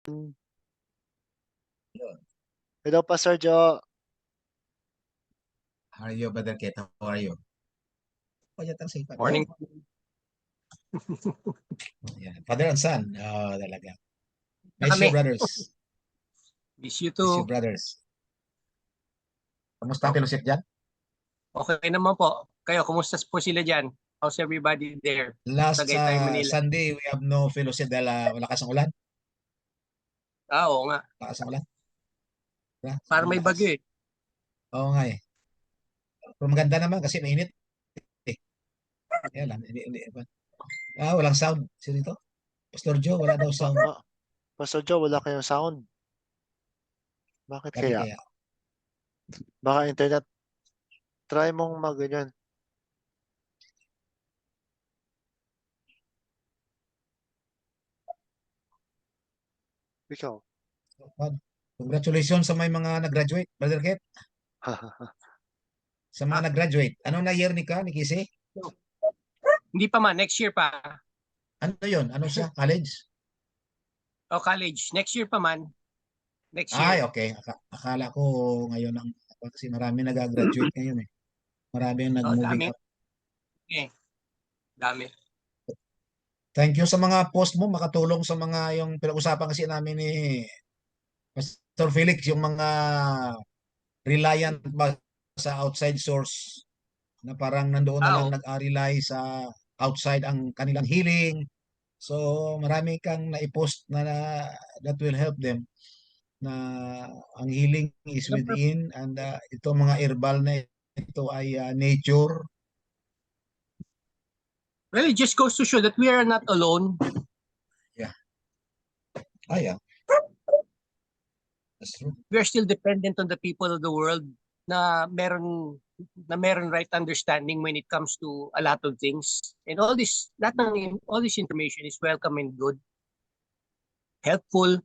Hello, Pastor Joe. How are you, Brother Kate? How are you? Morning. Yeah. Father and son. Oh, talaga. Miss Kami. you, brothers. Miss you Miss you, too. brothers. Kamusta ang fellowship dyan? Okay naman po. Kayo, kumusta po sila dyan? How's everybody there? Last Tagaytay, Manila. Sunday, we have no fellowship dahil malakas ang ulan. Oo nga. Malakas ang ulan. Para may bagyo eh. Oo nga eh. Pero maganda naman kasi mainit. Kaya lang, hindi. Walang sound. Sino dito? Pastor Joe, wala daw sound. Pastor Joe, wala kayong sound. Bakit kaya? Kaya. Baka internet. Try mong mag-ganyan. Ikaw. Congratulations sa may mga nag-graduate, Brother Kate. Sa mga nag-graduate. Anong na year ni Kisi? Hindi pa man. Next year pa. Ano yun? Ano siya? College? O college. Next year pa man. Next Ay, year. okay. Akala ko ngayon kasi marami nag-graduate ngayon eh. Marami yung nag-moving Dami. up. Okay. Dami. Thank you sa mga post mo, makatulong sa mga yung pinag-usapan kasi namin ni Pastor Felix, yung mga reliant ba sa outside source na parang nandoon na lang nag-rely sa outside ang kanilang healing. So marami kang na-post na that will help them na ang healing is within and ito mga herbal na ito ay nature. Well, it just goes to show that we are not alone. Yeah. Yeah. That's true. We are still dependent on the people of the world na meron right understanding when it comes to a lot of things. And all this information is welcome and good, helpful.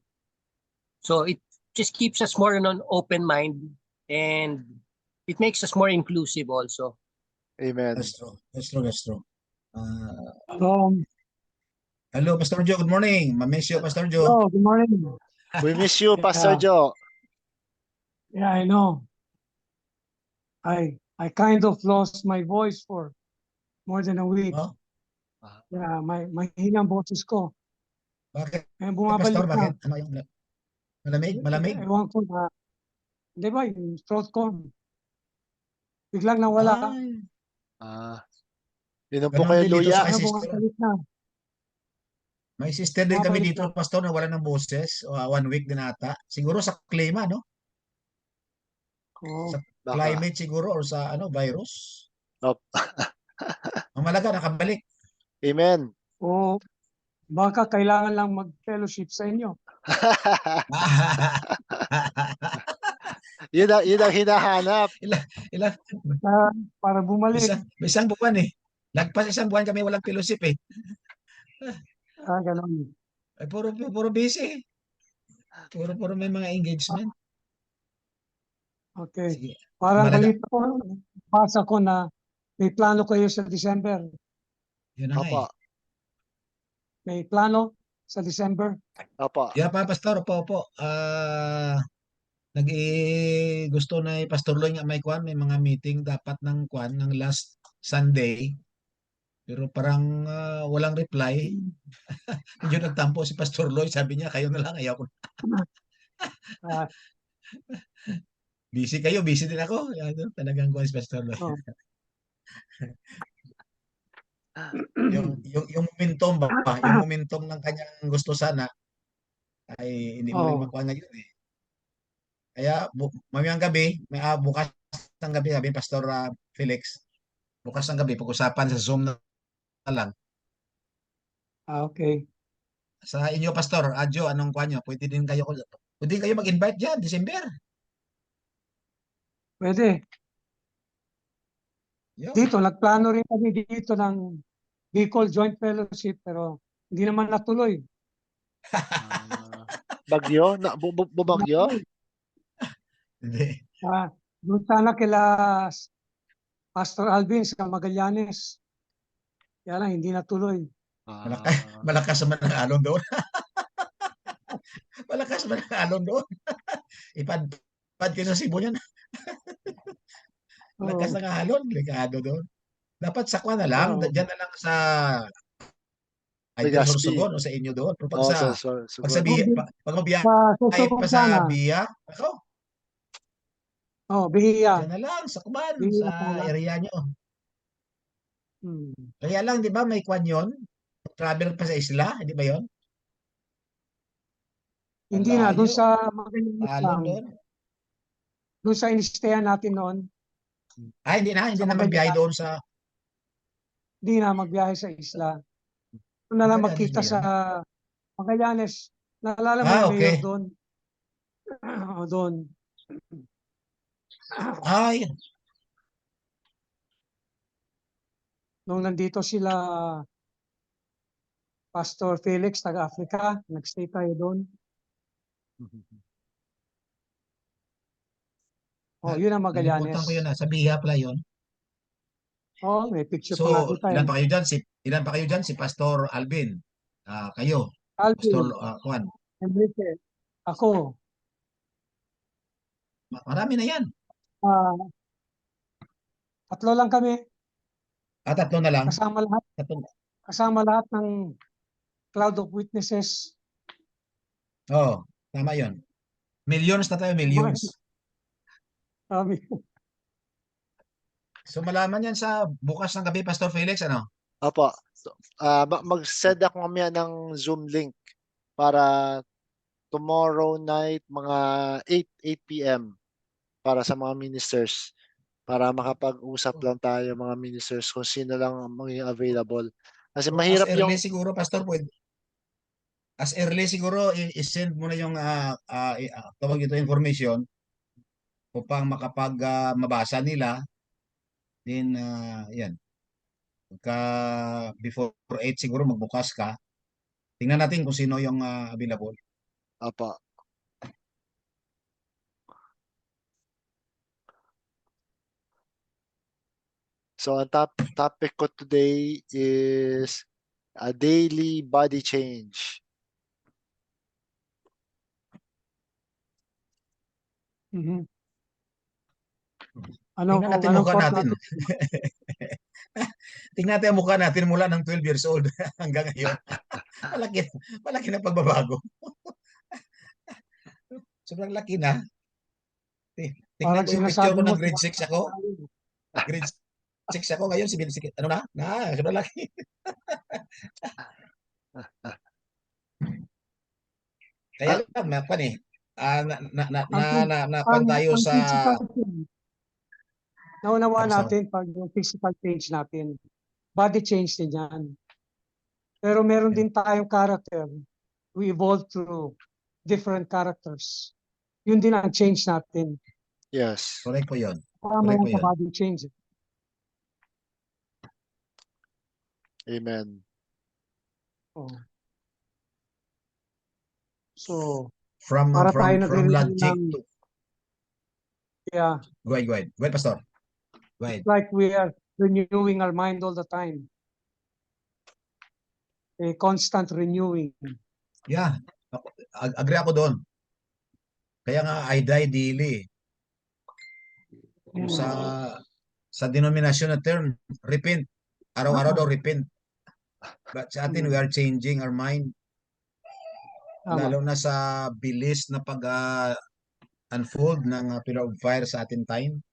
So it just keeps us more on an open mind and it makes us more inclusive also. Amen. That's true. Hello, Pastor Joe. Good morning. Miss you, Pastor Joe. Hello, good morning. We miss you, Pastor Joe. Yeah, I know. I kind of lost my voice for more than a week. Oh? Yeah, mahina ang boses ko. Bakit? Ngayon bumabalik Pastor, na. bakit? Ano yung malamig? Ewan ko na. Di ba, yung throat ko. Biglang nawala. Inom po Ganun kayo din dito luya. sa Ngayon sister. bumabalik na. May sister din kami Bumabalik dito, na. Pastor, na wala ng boses. 1 week din ata. Siguro sa klima, no? Oo. Sa Baka. climate siguro or sa virus. Nope. Ang malaga, nakabalik. Amen. Oo. Baka kailangan lang mag-fellowship sa inyo. Yun ang hinahanap. Ilan? Para bumalik. Isang buwan eh. Lagpas isang buwan kami walang fellowship eh. Ganun. Ay, puro busy. Puro may mga engagement. Okay. Sige. Parang Malaga. balita ko, basa ko na may plano kayo sa December. Yun na nga eh. May plano sa December? Opo. Yeah, Pastor, opo. Gusto na Pastor Loy nga may mga meeting dapat ng last Sunday. Pero parang walang reply. Medyo nagtampo si Pastor Loy, sabi niya kayo na lang, ayaw ko. Busy kayo, busy din ako. Talagang kuwan si Pastor Loy. Yung momentum ba? Yung momentum ng kanyang gusto sana ay hindi mo rin makuha ngayon eh. Kaya mamayang gabi, bukas ng gabi, sabi Pastor Felix, bukas ng gabi, pag-usapan sa Zoom na lang. Okay. Sa inyo, Pastor, Adjo, anong kuha nyo? Pwede kayo mag-invite dyan, December. Pwede. Dito, nagplano rin kami dito ng Bicol Joint Fellowship pero hindi naman natuloy. Bagyo? Bumagyo? Hindi. Doon sana kila Pastor Alvin sa Magallanes. Kaya lang, hindi natuloy. Malakas naman ang alon doon. Malakas ba ang alon doon? Ipad kayo sa Cebu niyan. Malakas Oo. ng alon, ligado doon. Dapat sa Kwan na lang, Oo. diyan na lang sa either Legazpi. Sorsogon o sa inyo doon. Pero Oo, sa pag sa Sugon. Biya, Sa pag mabiyahe susunod pa sa sana. Biya, ako, Oh, Bihiya. diyan na lang sa Kuban, Bihiya sa pala. area nyo. Hmm. Kaya lang, di ba, may Kwan yun? Travel pa sa isla, di ba yun? Ang Hindi na, doon layo, sa Magallanes alon lang. doon. Doon sa inistayan natin noon. Hindi Sa na magbiyahe Magallanes. doon sa, Hindi na magbiyahe sa isla. Doon na lang Magallanes magkita ba sa yun? Magallanes. Naalala mo yung mayor Okay. doon? O doon. Ay, Nung nandito sila, Pastor Felix, taga-Africa, nagstay tayo doon. Oh, yun ang nalimutan ko yun Magallanes. Sa Biya pala yun. Oh, may picture pa nga So, kita eh. ilan pa kayo dyan? Ilan pa kayo dyan? Si Pastor Alvin. Kayo. Pastor Alvin, Juan. Enrique, ako, Marami na yan. ah, tatlo lang kami, Tatlo na lang. Tatlo. kasama lahat ng cloud of witnesses. Oo, tama yun. Millions na tayo, millions. Sabi, So, malaman yan sa bukas ng gabi, Pastor Felix, ano? Opo. So, mag-send ako mamaya ng Zoom link para tomorrow night mga 8 p.m. para sa mga ministers. Para makapag-usap lang tayo mga ministers kung sino lang ang maging available. Kasi So, mahirap yung siguro, Pastor, as early siguro, i-send mo na yung tawag ito information upang mabasa nila. Then, yan. Pagka before 8 siguro magbukas ka. Tingnan natin kung sino yung available. Opo. So ang topic ko today is a daily body change. mhm. Tingnan natin Anong mukha quote natin. natin? Tingnan natin ang mukha natin mula ng 12 years old hanggang ngayon. malaki na pagbabago. Sobrang laki na. Tingnan Parang ko yung picture sinasabi ko mo, ng grade 6 ako. Grade 6 ako ngayon, ano na? Sobrang laki. Kaya lang, napan eh. Napan tayo ang sa... physical change. Naunawaan Pastor. natin pag yung physical change natin. Body change din yan. Pero meron din tayong character. We evolve through different characters. Yun din ang change natin. Yes. Correct po yun. Tama Correct yan po sa yun. body change. Amen. Oh. So, From para tayo logic ng, to... yeah, Go ahead, Pastor. Go ahead. it's like we are renewing our mind all the time. A constant renewing. Yeah, agree ako doon. Kaya nga, I die daily. Yung sa denomination na term, repent. Araw-araw daw repent. But sa atin, we are changing our mind. Tama. Lalo na sa bilis na pag-unfold ng pillar of fire sa ating time.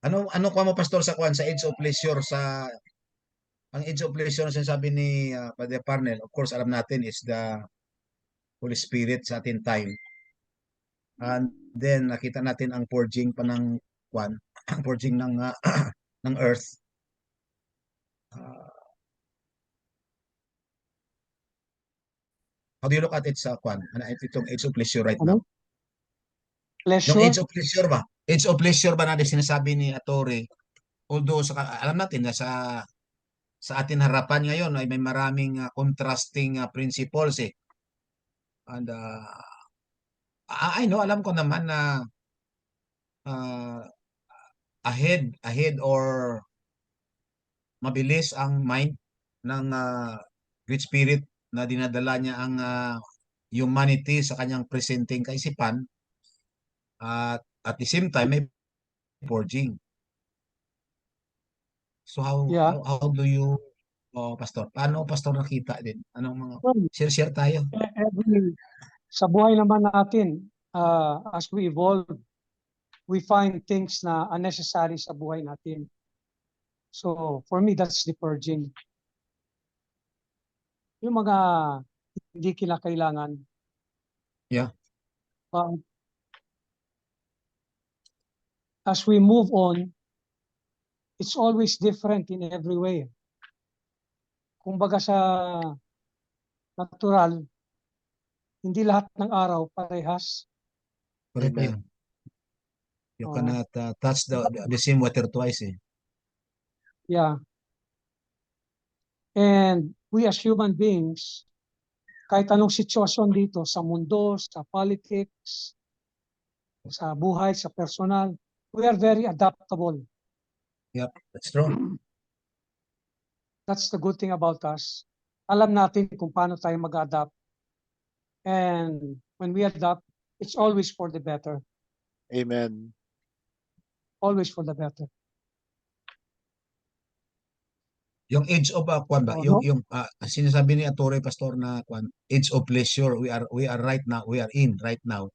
Ano ka mo, Pastor, sa kwan, sa age of pleasure, ang age of pleasure na sinasabi ni Padre Parnell, of course, alam natin is the Holy Spirit sa ating time. And then, nakita natin ang purging pa ng kwan, ang purging ng, ng earth. How do you look at it sa kwan? Itong age of pleasure right now? Yung Pleasure. age of pleasure ba? Age of pleasure ba natin sinasabi ni Attore? Although alam natin na sa atin harapan ngayon ay may maraming contrasting principles eh. And I know, alam ko naman na ahead or mabilis ang mind ng Great Spirit na dinadala niya ang humanity sa kanyang presenting kaisipan at the same time may forging. So Yeah. how do you Pastor? Paano Pastor nakita din? Anong mga Well, share tayo? sa buhay naman natin, as we evolve, we find things na unnecessary sa buhay natin. So, for me, that's the purging. Yung mga hindi kinakailangan. Yeah. But as we move on, it's always different in every way. Kumbaga sa natural, hindi lahat ng araw parehas. Amen. You Oo. cannot touch the same water twice eh. Yeah. And we as human beings, kahit anong sitwasyon dito sa mundo, sa politics, sa buhay, sa personal, we are very adaptable. Yep, that's true. That's the good thing about us. Alam natin kung paano tayo mag-adapt. And when we adapt, it's always for the better. Amen. Always for the better. Yung age of kwan ba? Oh, Yung sinasabi ni Atore Pastor na kwan, age of pleasure we are right now, we are in right now.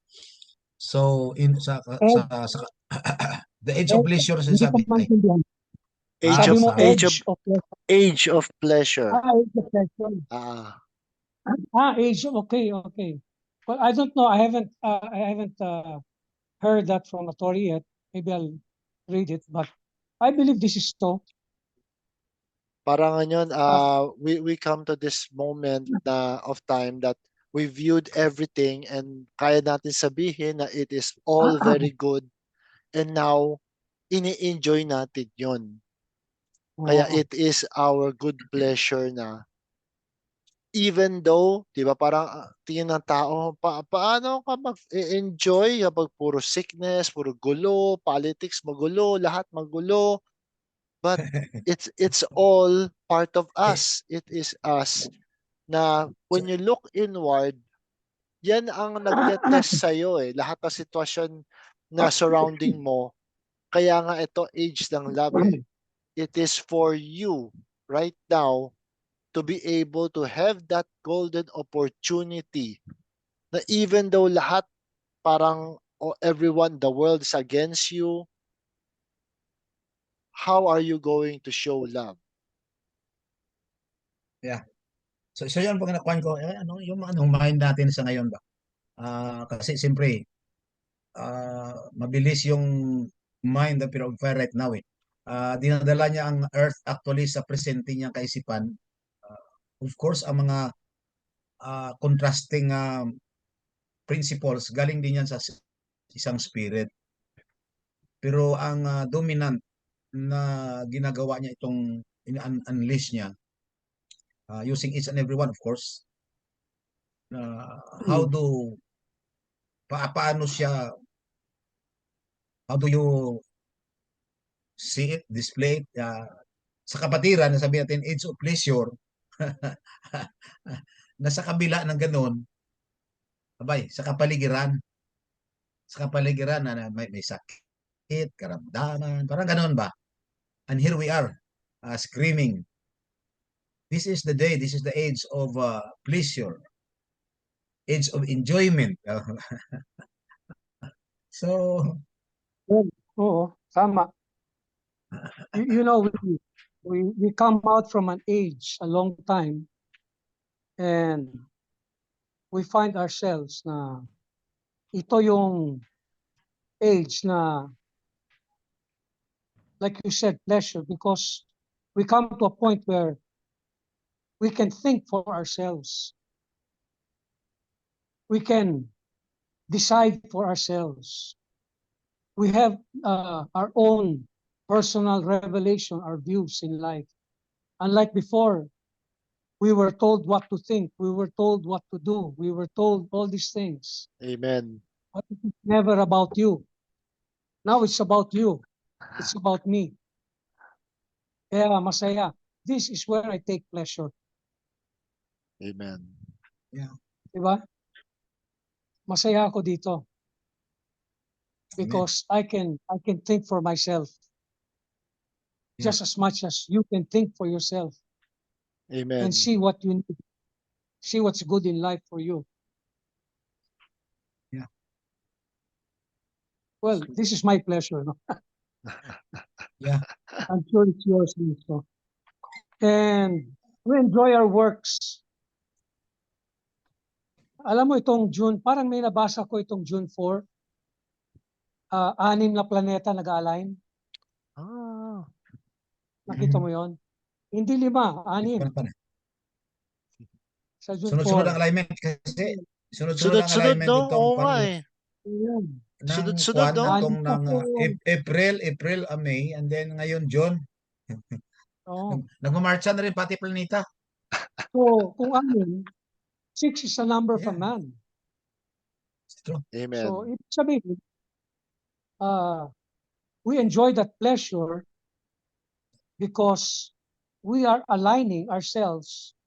So in sa the age of pleasure Hindi ka sinasabi ay maintindihan. Age Sabi of mo, age age of pleasure. age of pleasure. Age of pleasure. Age. Okay. Well, I don't know. I haven't heard that from Tori yet. Maybe I'll read it, but I believe this is so. Parang ngayon, we come to this moment na of time that we viewed everything and kaya natin sabihin na it is all very good, and now ini-enjoy natin yon. Kaya Oo. it is our good pleasure na even though, 'di ba, parang tingin ng tao, paano ka mag-enjoy kapag puro sickness, puro gulo, politics magulo, lahat magulo. But it's all part of us. It is us na when you look inward, yan ang nagte-test sa'yo eh. Lahat ng sitwasyon na surrounding mo. Kaya nga ito age ng love eh. It is for you right now to be able to have that golden opportunity na even though lahat parang everyone, the world is against you, how are you going to show love? so yun pag nakuan ko yung mind natin sa ngayon ba? Kasi siyempre mabilis yung mind na pinag-fire right now eh. Dinadala niya ang earth actually sa presenting niyang kaisipan. Of course, ang mga contrasting principles galing din yan sa isang spirit. Pero ang dominant na ginagawa niya itong unleash niya using each and every one of course. How do you see it, display it sa kapatiran, sabi natin age of pleasure, nasa kabila ng ganun, abay, sa kapaligiran na may sakit, karamdaman, parang ganun ba? And here we are, screaming, this is the day, this is the age of pleasure, age of enjoyment. So, Oo, tama. You know, we come out from an age a long time, and we find ourselves na ito yung age na, like you said, pleasure, because we come to a point where we can think for ourselves. We can decide for ourselves. We have our own personal revelation, our views in life. Unlike before, we were told what to think, we were told what to do, we were told all these things. Amen. But it's never about you. Now it's about you. It's about me. Kaya masaya. this is where I take pleasure. Amen. Diba? Masaya ako dito. Amen. Because I can think for myself. Yeah. Just as much as you can think for yourself Amen. and see what you need. See what's good in life for you. Yeah. Well, this is my pleasure. No? Yeah. I'm sure it's yours also. And we enjoy our works. Alam mo itong June, parang may nabasa ko itong June 4. 6 na planeta nag-align. Ah, Nakita mo yon? Hindi 5, 6. Pan. Sa June Sunod-sunod 4. ang alignment kasi sunod-sunod ang sunod-sunod, alignment no? itong Oo nga eh. Ayan. ng Sunod-sunod, no? itong ng Anim April, May, and then ngayon June. Oo. Nagmamarcha na rin pati planeta. So, kung 6 is a number of a Yeah. man. It's true. Amen. So, ibig sabihin, we enjoy that pleasure because we are aligning ourselves,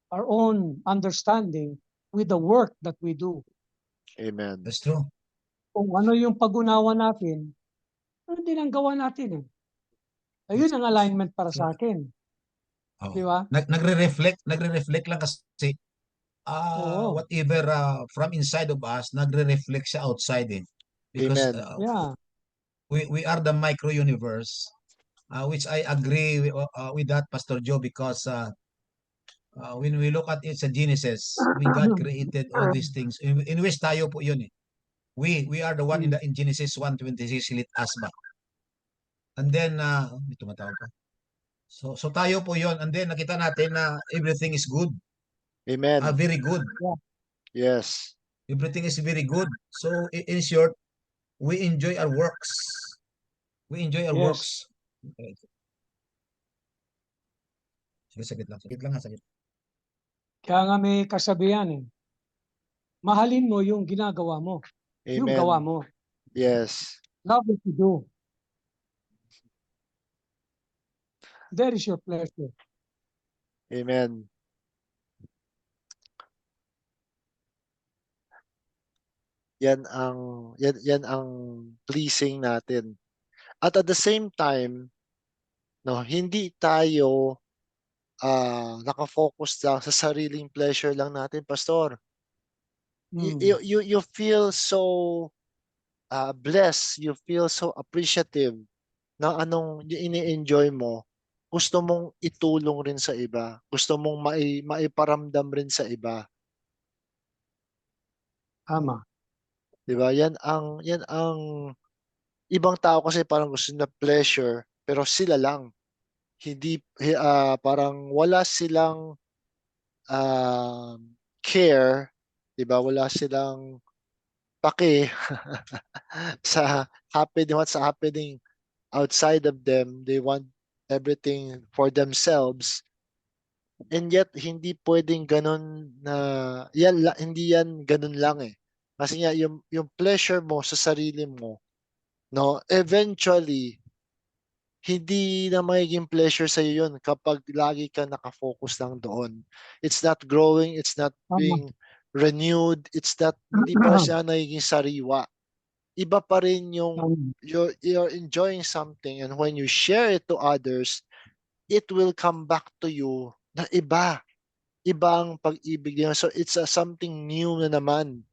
our own understanding with the work that we do. Amen. That's true. Kung ano yung pag-unawa natin, ano din ang gawa natin eh. Ayun ang alignment para sa akin. Oh. Di ba? Nagre-reflect lang kasi Oo. whatever from inside of us, nagre-reflect siya outside eh. Because Amen. Yeah. we are the micro universe, which I agree with that, Pastor Joe, because when we look at it sa Genesis, when God created all these things, in which tayo po yun eh. We are the one in Genesis 1:26, lit us ba? And then, may tumatawag pa. So tayo po yun, and then nakita natin na everything is good, Amen. very good. Yes. Everything is very good. So in short, we enjoy our works. We enjoy our Yes. works. Okay. Sige, sakit lang nga, sakit. Kaya nga may kasabihan eh. Mahalin mo yung ginagawa mo. Yung gawa Amen. mo. Yes. Love what you do. That is your pleasure. Amen. Yan ang pleasing natin. At the same time, no, hindi tayo nakafocus lang sa sariling pleasure lang natin, Pastor. You feel so blessed, you feel so appreciative ng anong ini-enjoy mo. Gusto mong itulong rin sa iba. Gusto mong maiparamdam rin sa iba. Tama. 'Di ba? Yan ang ibang tao kasi parang gusto na pleasure pero sila lang. Hindi parang wala silang care, 'di ba? Wala silang pake sa what's happening outside of them. They want everything for themselves. And yet hindi pwedeng ganun na hindi yan ganun lang eh. Kasi nga yung pleasure mo sa sarili mo, no, eventually hindi na magiging pleasure sa iyo yun kapag lagi ka nakafocus lang doon. It's not growing, it's not Tama. being renewed, hindi pa siya nagiging sariwa. Iba pa rin yung you're enjoying something, and when you share it to others, it will come back to you na ibang pag-ibig niya. So it's something new na naman.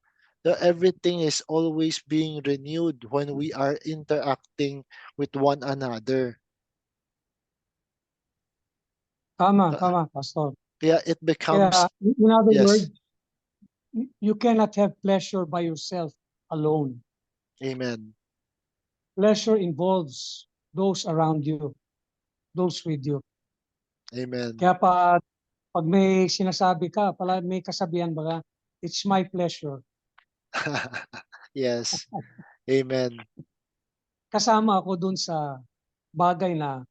So everything is always being renewed when we are interacting with one another. Tama, Pastor. Kaya it Kaya, becomes, in other yes, words, you cannot have pleasure by yourself alone. amen. Pleasure involves those around you, those with you. Amen. Kaya pag may sinasabi ka, pala may kasabihan baga, it's my pleasure. Yes. Amen. Kasama ako dun sa bagay na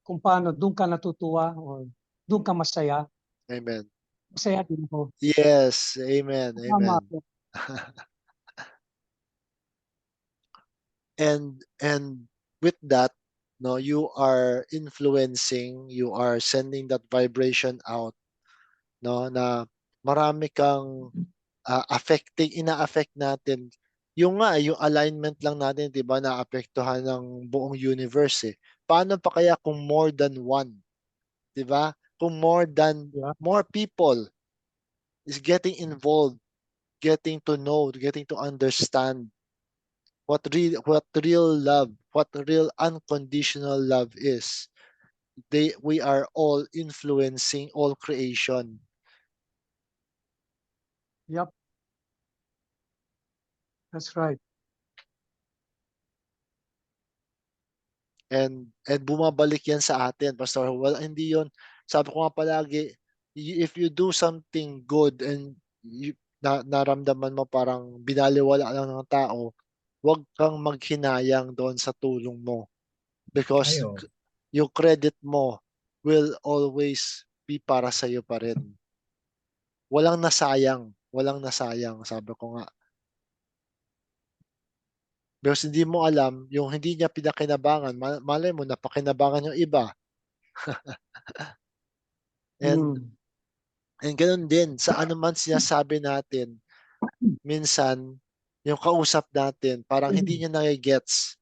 kung paano dun ka natutuwa or dun ka masaya. Amen. Masaya din ako. Yes. Amen. Kasama Amen. ako. And with that, no, you are influencing, you are sending that vibration out, no, na marami kang ina-affect natin. Yung nga, yung alignment lang natin, 'di ba, naapektuhan ng buong universe eh. Paano pa kaya kung more than one, 'di ba? Kung Yeah. more people is getting involved, getting to know, getting to understand what real love, what real unconditional love is. We are all influencing all creation. Yep. That's right. And bumabalik yan sa atin, Pastor. Wala, hindi yon. Sabi ko nga palagi, if you do something good and naramdaman mo parang binaliwala lang ng tao, huwag kang maghinayang doon sa tulong mo. Because Ayo. yung credit mo will always be para sa iyo pa rin. Walang nasayang, sabi ko nga. Because hindi mo alam, yung hindi niya pinakinabangan, malay mo, napakinabangan yung iba. And, Mm. and ganun din, sa anuman sinasabi natin, minsan, yung kausap natin, parang hindi niya nagigets.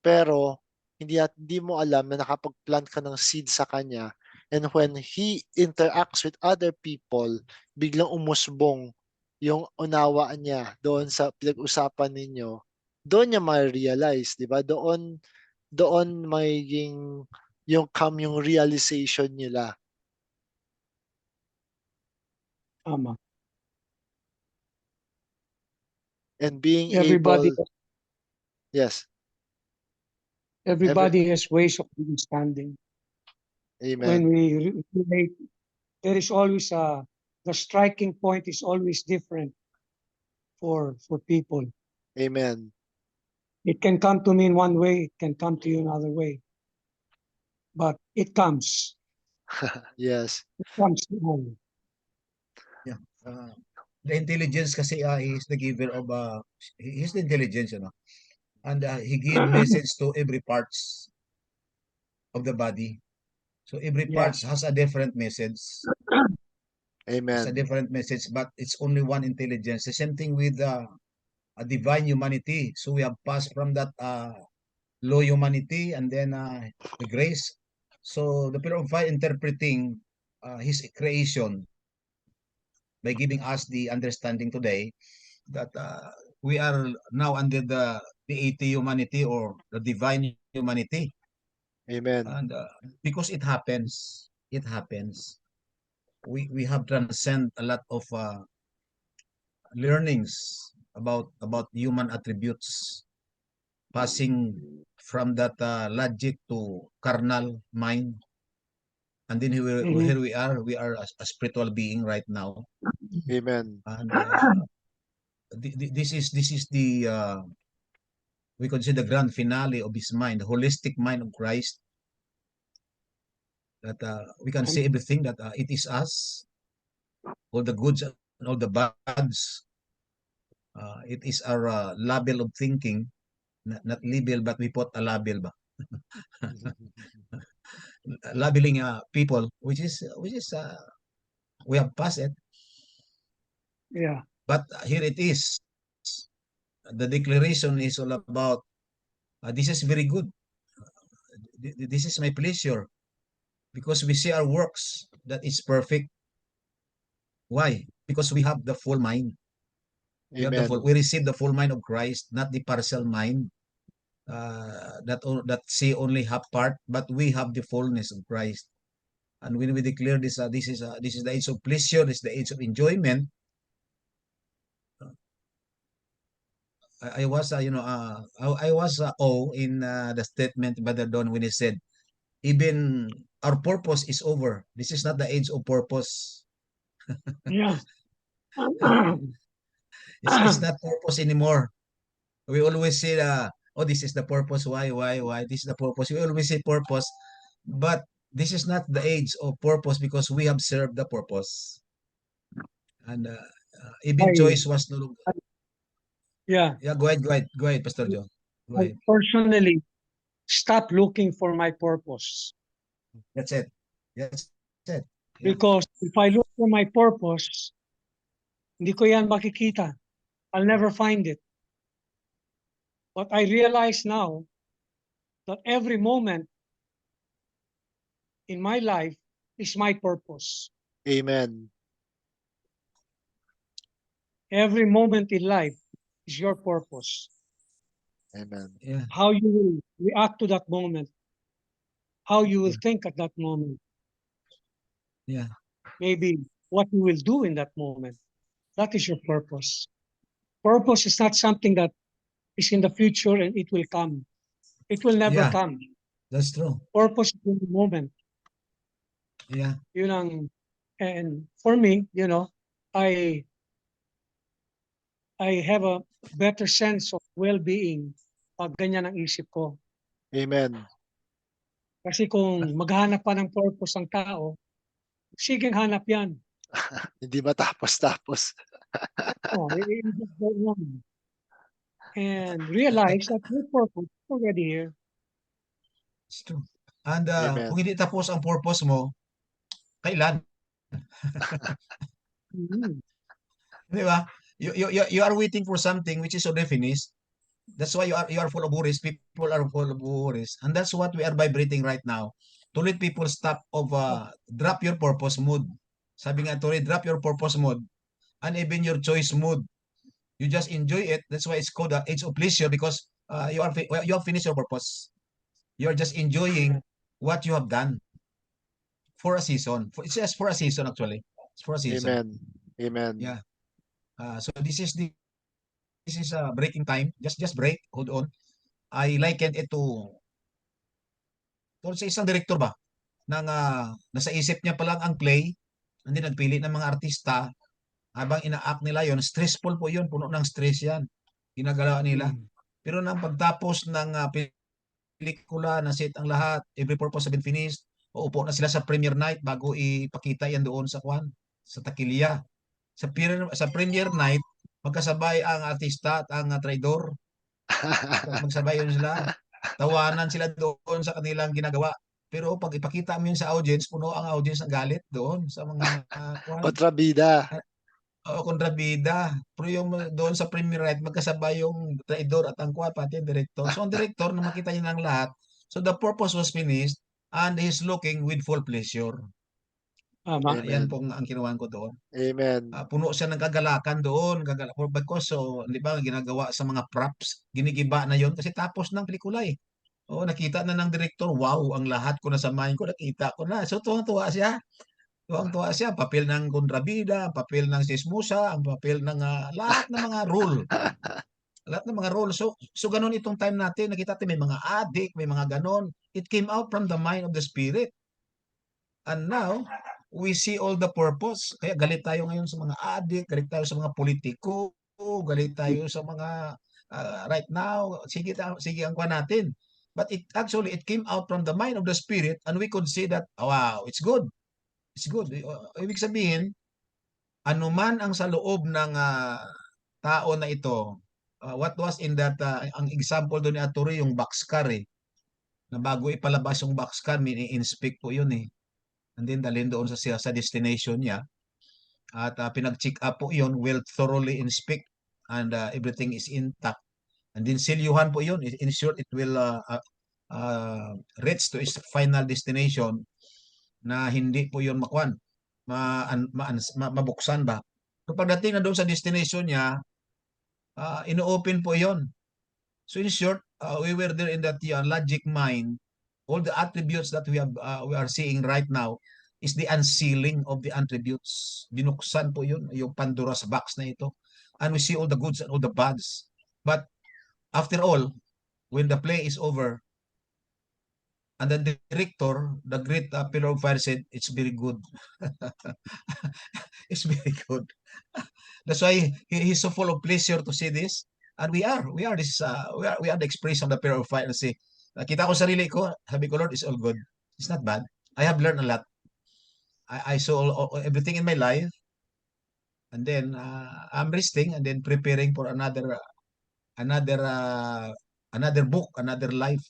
Pero, hindi mo alam na nakapag-plant ka ng seed sa kanya. And when he interacts with other people, biglang umusbong yung unawa niya doon sa pinag-usapan ninyo, doon niya ma-realize, di ba? Doon magiging yung realization nila. Tama. And being Everybody, able, yes, everybody has ways of understanding. amen, When we relate, there is always the striking point is always different for people. amen, It can come to me in one way, it can come to you another way. But it comes. yes, It comes to all. The intelligence kasi is the giver of he's the intelligence, you know. And he give message to every parts of the body. So every Yeah. parts has a different message. Has a amen, different message, but it's only one intelligence. The same thing with a divine humanity. So we have passed from that low humanity and then the grace. So the Pillar of Fire interpreting his creation by giving us the understanding today that we are now under the deity humanity or the divine humanity. amen, And because it happens, we have transcend a lot of learnings about human attributes, passing from that logic to carnal mind, and then Mhm. here we are a spiritual being right now, amen, and this is the we consider the grand finale of his mind, the holistic mind of Christ, that we can say everything that it is us, all the goods and all the bads. It is our label of thinking, not label, but we put a label ba? Labeling people, which is we have passed it, Yeah. but here it is. The declaration is all about this is very good. This is my pleasure because we see our works that is perfect. Why? Because we have the full mind. amen, We receive the full mind of Christ, not the partial mind that see only half part, but we have the fullness of Christ. And when we declare this, this is the age of pleasure, this is the age of enjoyment. I was, I was in the statement by the Don when he said, even our purpose is over. This is not the age of purpose. Yeah. It's not purpose anymore. We always say, oh, this is the purpose. Why? This is the purpose. We always say purpose, but this is not the age of purpose because we have served the purpose. And even choice was no longer. Yeah. Yeah, go ahead, Pastor John. Go ahead. Personally, stop looking for my purpose. That's it. That's it. Yeah. Because if I look for my purpose, hindi ko yan makikita. I'll never find it. But I realize now that every moment in my life is my purpose. Amen. Every moment in life is your purpose. Amen. Yeah. How you will react to that moment, how you will think at that moment, Yeah. maybe what you will do in that moment. That is your purpose. Purpose is not something that is in the future and it will come. It will never Yeah. come. That's true. Purpose is in the moment. Yeah. Yun ang, and for me, I have a better sense of well-being pag ganyan ang isip ko. Amen. Kasi kung maghanap pa ng purpose ang tao, sige hanap yan. Hindi matapos-tapos. Oh, you just go on and realize that your purpose is already here. It's true. And Amen. kung hindi tapos ang purpose mo, kailan? Mhm. Di ba? You are waiting for something which is already finished. That's why you are full of worries. People are full of worries. And that's what we are vibrating right now. To let people stop of drop your purpose mood. Sabi nga to drop your purpose mood and even your choice mood. You just enjoy it. That's why it's called the age of pleasure because you have finished your purpose. You are just enjoying what you have done for a season. It's just for a season actually. It's for a season. Amen. Amen. Yeah. So this is breaking time. Just break. Hold on. I liken it to sa isang director ba ng nasa isip niya pa lang ang play, hindi nagpili ng mga artista habang ina-act nila yon, stressful po yon, puno ng stress yan. Ginagawa nila. Mm. Pero nang pagtapos ng pelikula na set ang lahat, every purpose have been finished, uupo na sila sa premiere night bago ipakita yan doon sa sa takilya. Sa premiere night, magkasabay ang artista at ang traidor. Magsabay yun sila. Tawanan sila doon sa kanilang ginagawa. Pero pag ipakita mo yun sa audience, puno ang audience ng galit doon sa mga Kontrabida. kontrabida. Pero yung doon sa premiere night, magkasabay yung traidor at ang pati ang director. So ang director, na makita niya ng lahat, so the purpose was finished and he's looking with full pleasure. Tama. Yan Amen. pong ang kinuha ko doon. Amen. Puno siya ng kagalakan doon, because so, di ba, ginagawa sa mga props, ginigiba na yon kasi tapos ng pelikula eh. Oo, nakita na ng director, wow, ang lahat ko na sa mind ko, nakita ko na. So tuwang-tuwa siya. Tuwang-tuwa siya, papel ng kontrabida, papel ng sismusa, ang papel ng lahat ng mga role. Lahat ng mga role. So ganun itong time natin, nakita natin may mga addict, may mga ganon. It came out from the mind of the spirit. And now, we see all the purpose. Kaya galit tayo ngayon sa mga addict, galit tayo sa mga politiko, galit tayo sa mga right now. Sige ang kuha natin. But it came out from the mind of the spirit and we could see that, wow, it's good. It's good. Ibig sabihin, anuman ang sa loob ng tao na ito, what was in that, ang example doon ni Aturi, yung boxcar eh, na bago ipalabas yung boxcar, ini-inspect po yun eh. And then dalhin doon sa destination niya. At pinag-check up po yun, will thoroughly inspect and everything is intact. And then silyuhan po yun. In short, it will reach to its final destination na hindi po yun mabuksan ba. So pagdating na doon sa destination niya, ino-open po yun. So in short, we were there in that logic mind. All the attributes that we are seeing right now is the unsealing of the attributes. Binuksan po yun, yung Pandora's box na ito. And we see all the goods and all the bads. But after all, when the play is over, and the director, the great Pillar of Fire said, it's very good. It's very good. That's why he's so full of pleasure to see this. And we are the expression of the Pillar of Fire. Kasi nakita ko sarili ko, sabi ko, Lord, it's all good. It's not bad. I have learned a lot. I saw everything in my life. And then I'm resting and then preparing for another book, another life.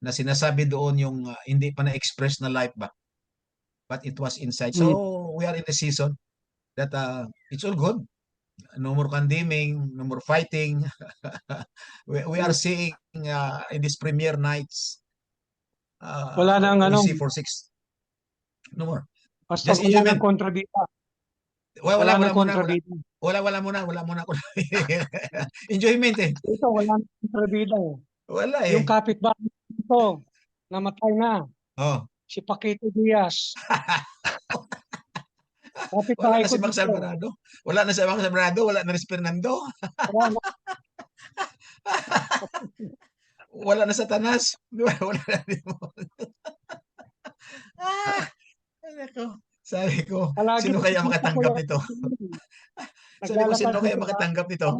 na sinasabi doon yung hindi pa na-express na life ba, but it was inside. So we are in a season that it's all good. No more condemning, no more fighting. We are seeing in these premiere nights, Wala nang we ano, see for 6. No more. Pastor, Just wala enjoyment. nang kontrabida. Wala Wala nang muna. kontrabida. Wala muna. Enjoyment eh. Ito, wala nang kontrabida eh. Wala Yung eh. kapitbahay ito, namatay na, Oh. si Paquito Diaz. Wala Kapitbahay na ko si Mang dito. Salvarado. Wala na si Mang Salvarado. Wala na si Fernando. Wala na. Wala na Satanas. Wala na demonyo. Ay, nako. Sabi ko, Palagi sino kaya nakikita ko makatanggap yan. nito? Sabi ko, Naglalakad sino kaya dito. makatanggap nito?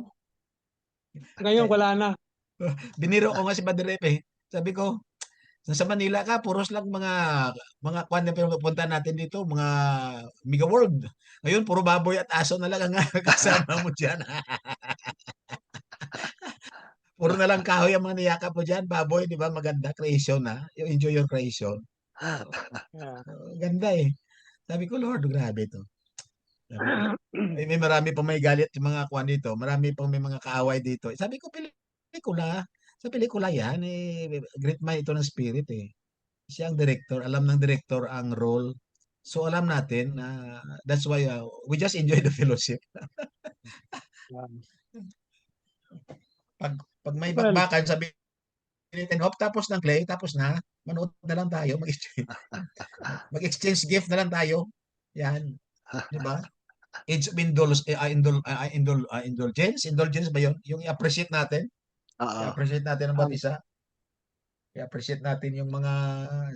Ngayon, wala na. Biniro ko nga si Baderep eh. Sabi ko, sa Manila ka, puros lang mga kwan na pinupunta natin dito, mga Mega World. Ngayon, puro baboy at aso na lang ang kasama mo dyan. Puro na lang kahoy ang mga niyakap mo dyan, baboy, di ba? Maganda, creation ha. You enjoy your creation. Yeah. Ganda eh. Sabi ko, Lord, grabe to. Sabi ko, may marami pa may galit yung mga kwan dito. Marami pang may mga kaaway dito. Sabi ko, pelikula. Sa pelikula yan, great mind ito ng spirit eh. Siya ang director, alam ng director ang role. So alam natin na that's why we just enjoy the fellowship. Pag may Well, bakbakan, sabi natin, hop, tapos ng play, tapos na, manood na lang tayo, mag-exchange gift na lang tayo. Yan, di ba? Age of indulgence ba yun? Yung i-appreciate natin, Oo. i-appreciate natin ang bawat isa. I-appreciate natin yung mga,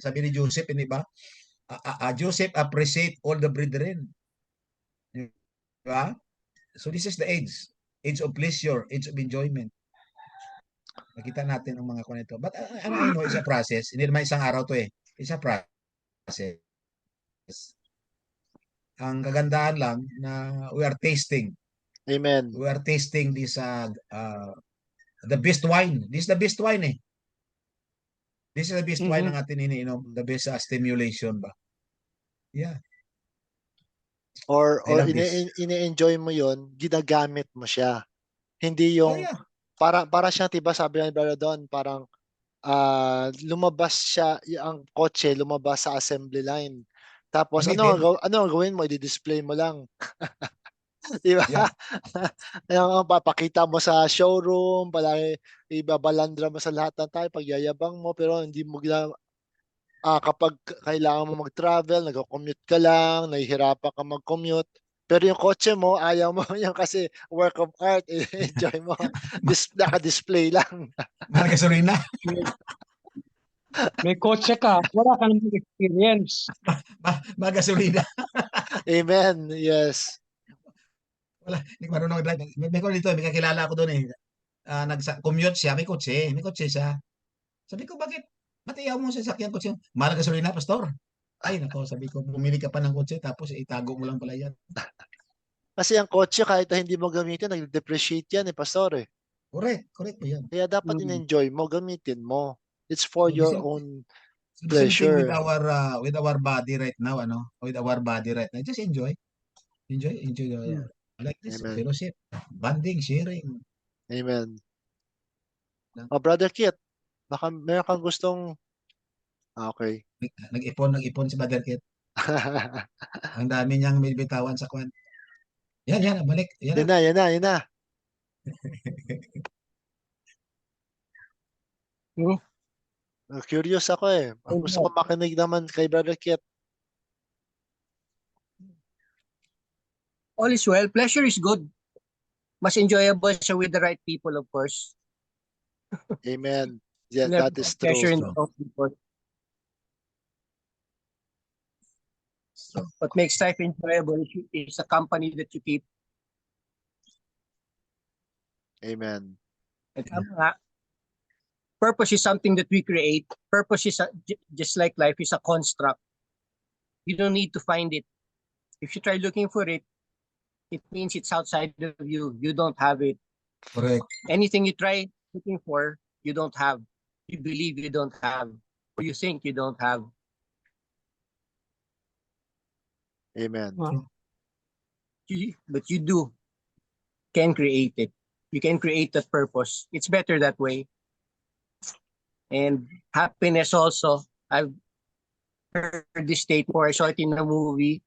sabi ni Joseph, hindi ba? Joseph appreciate all the brethren. Di ba? So this is the age of pleasure, age of enjoyment. Nakita natin ang mga kunito. But I know it's a process. Hindi naman isang araw to eh. It's a process. Ang kagandahan lang na we are tasting. Amen. We are tasting this the best wine. This is the best wine eh. This is the best wine ang atin iniinom. The best stimulation ba? Yeah. Or I love this. ini-enjoy mo yon, ginagamit mo siya. Hindi Oh, yung yeah. para siya, 'di ba, sabi ni Brother Don, parang lumabas siya, ang kotse lumabas sa assembly line. Tapos ano ang gawin mo? I-display mo lang. 'Di ba? Yeah. Ang papakita mo sa showroom, palagi ibabalandra mo sa lahat ng tao, pagyayabang mo, pero hindi mo kapag kailangan mo mag-travel, nagko-commute ka lang, nahihirapan ka mag-commute. Pero yung kotse mo, ayaw mo yan kasi work of art, enjoy mo. Naka-display lang. Mahal gasolina. may kotse ka, wala ka namang experience. Mahal gasolina. Amen. Yes. Wala, hindi ko marunong mag-drive. May ko dito, may kakilala ko doon eh. Nag-commute siya, may kotse siya. Sabi ko, bakit ayaw mo sa sasakyan kotse? Mahal gasolina, pastor. Ay, nako, sabi ko, bumili ka pa ng kotse, tapos itago mo lang pala yan. Kasi ang kotse, kahit na hindi mo gamitin, nag-depreciate yan eh, pastor eh. Correct po yan. Kaya dapat in-enjoy mo, gamitin mo. It's for So, your own So the same thing pleasure. with our body right now, with our body right now. Just enjoy. I like this Amen. fellowship, bonding, sharing. Amen. Brother Kit, baka meron kang gustong okay. Nag-ipon si Brother Kit. Ang dami niyang bitawan sa kwan. Yan, balik. Yan Yan na. Curious ako eh. Gusto ko makinig naman kay Brother Kit. All is well. Pleasure is good. Mas enjoyable siya with the right people, of course. Amen. Yeah, Never that is pleasure in true. the wrong people. What makes life enjoyable is a company that you keep. Amen. And purpose is something that we create. Purpose is just like life is a construct. You don't need to find it. If you try looking for it, it means it's outside of you. You don't have it. Correct. Anything you try looking for, you don't have. you believe you don't have, or you think you don't have. Amen. But you do can create it. You can create that purpose. It's better that way. And happiness also. I've heard this statement before. I saw it in a movie.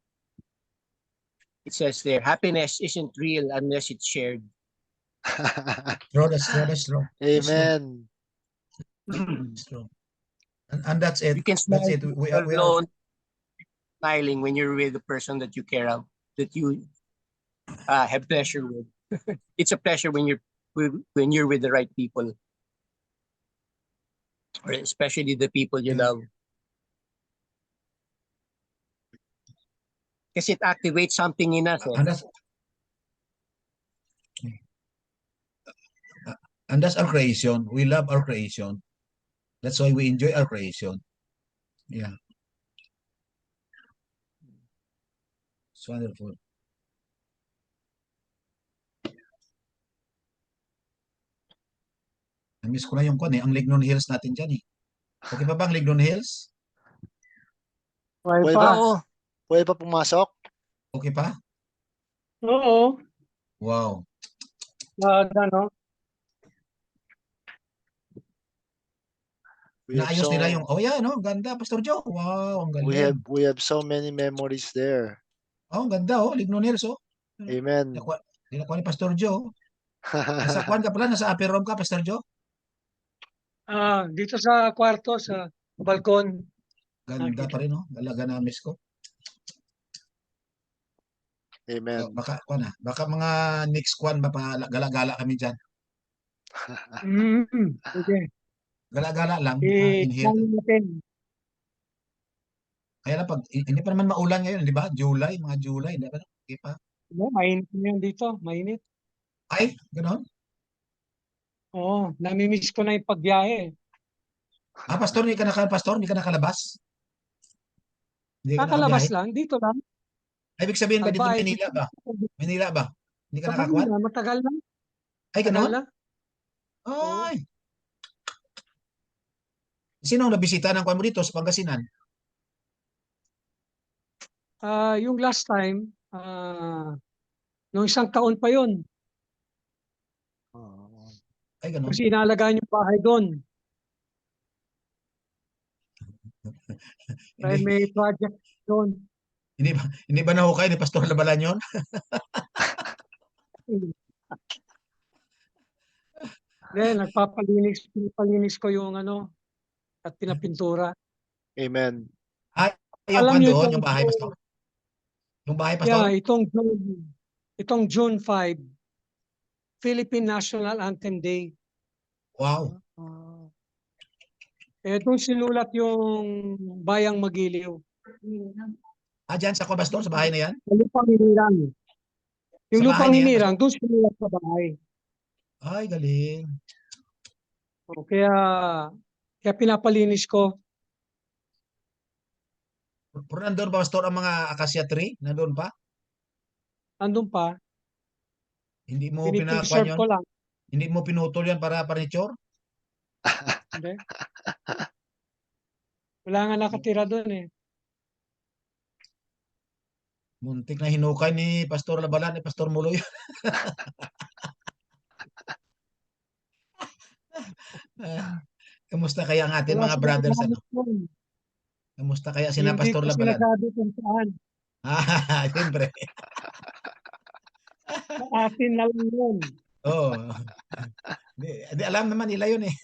It says there, happiness isn't real unless it's shared. True, that's true, that's true. That's true. Amen. That's true. And that's it. You can That's smile it. We are alone, smiling when you're with the person that you care of, that you have pleasure with. It's a pleasure when you're with the right people, or especially the people you Yeah. love. Kasi it activates something in us. and that's and that's our creation. We love our creation. That's why we enjoy our creation. Yeah. It's wonderful. Na-miss ko na yung ang Lignon Hills natin dyan eh. Okay pa ba ang Lignon Hills? Why Pwede pa? Oo. Pwede pa pumasok? Okay pa? Oo. Wow. Ano? We have Naayos so nila yung, oh yeah, no? Ganda, Pastor Joe. Wow, ang galing. we have so many memories there. Oh, ang ganda, oh. Lignon Hills, oh. Amen. Dinakuha ni Pastor Joe. Nasa kwan ka pala, nasa upper room ka, Pastor Joe. Dito sa kwarto, sa balkon. Ganda pa rin, oh. Galaga na miss ko. Amen. Baka, baka mga next kwan, gala-gala kami dyan. Okay. Gala-gala lang, in here. Plano natin. Kaya lang, hindi pa naman maulan ngayon, di ba? Mga July, di ba? Okay pa. Mainit na yan dito. Mainit. Ay, gano'n? Oo. Namimiss ko na yung pagbiyahe. Pastor, hindi ka nakalabas? Hindi ka Kakalabas nakabiyahe? lang. Dito lang. Ibig sabihin ba dito Albay. Manila ba? Manila ba? Hindi ka Matagal nakakuha? na. Matagal na. Ay, Matagal gano'n? na. Ay. Sino ang nabisita ng kwan mo dito sa Pangasinan? Yung last time, nung isang taon pa yun. Ay, gano'n? Kasi inalagaan yung bahay doon. Dahil Hindi, may project doon. hindi ba nahukay ni Pastor Labalan yun? Then, pinapalinis ko yung at pinapintura. Amen. Yung Alam kwan niyo doon, itong yung bahay, Pastor? Yung bahay, Pastor? Yeah, itong June 5, Philippine National Anthem Day. Wow. Doon sinulat yung Bayang Magiliw. Dyan sa kwan, Pastor, sa bahay na yan? Yung lupang hinirang. Yung Sa bahay lupang na yan, hinirang, doon sinulat sa bahay. Ay, galing. Kaya pinapalinis ko. Pero nandun ba, Pastor, ang mga acacia tree? Nandun pa? Andun pa. Hindi mo Pinipreserve yun? ko lang. Hindi mo pinutol yan para furniture? Hindi. Wala nga nakatira doon eh. Muntik na hinukay ni Pastor Labalan, ni Pastor Muloy. Kamusta kaya ang ating Wala mga silang brothers? gamit doon. Kamusta kaya sina Hindi Pastor ko Labalan? sinasabi kung saan. Siyempre. Sa atin na lang yun. Oo. Di alam naman nila yun eh.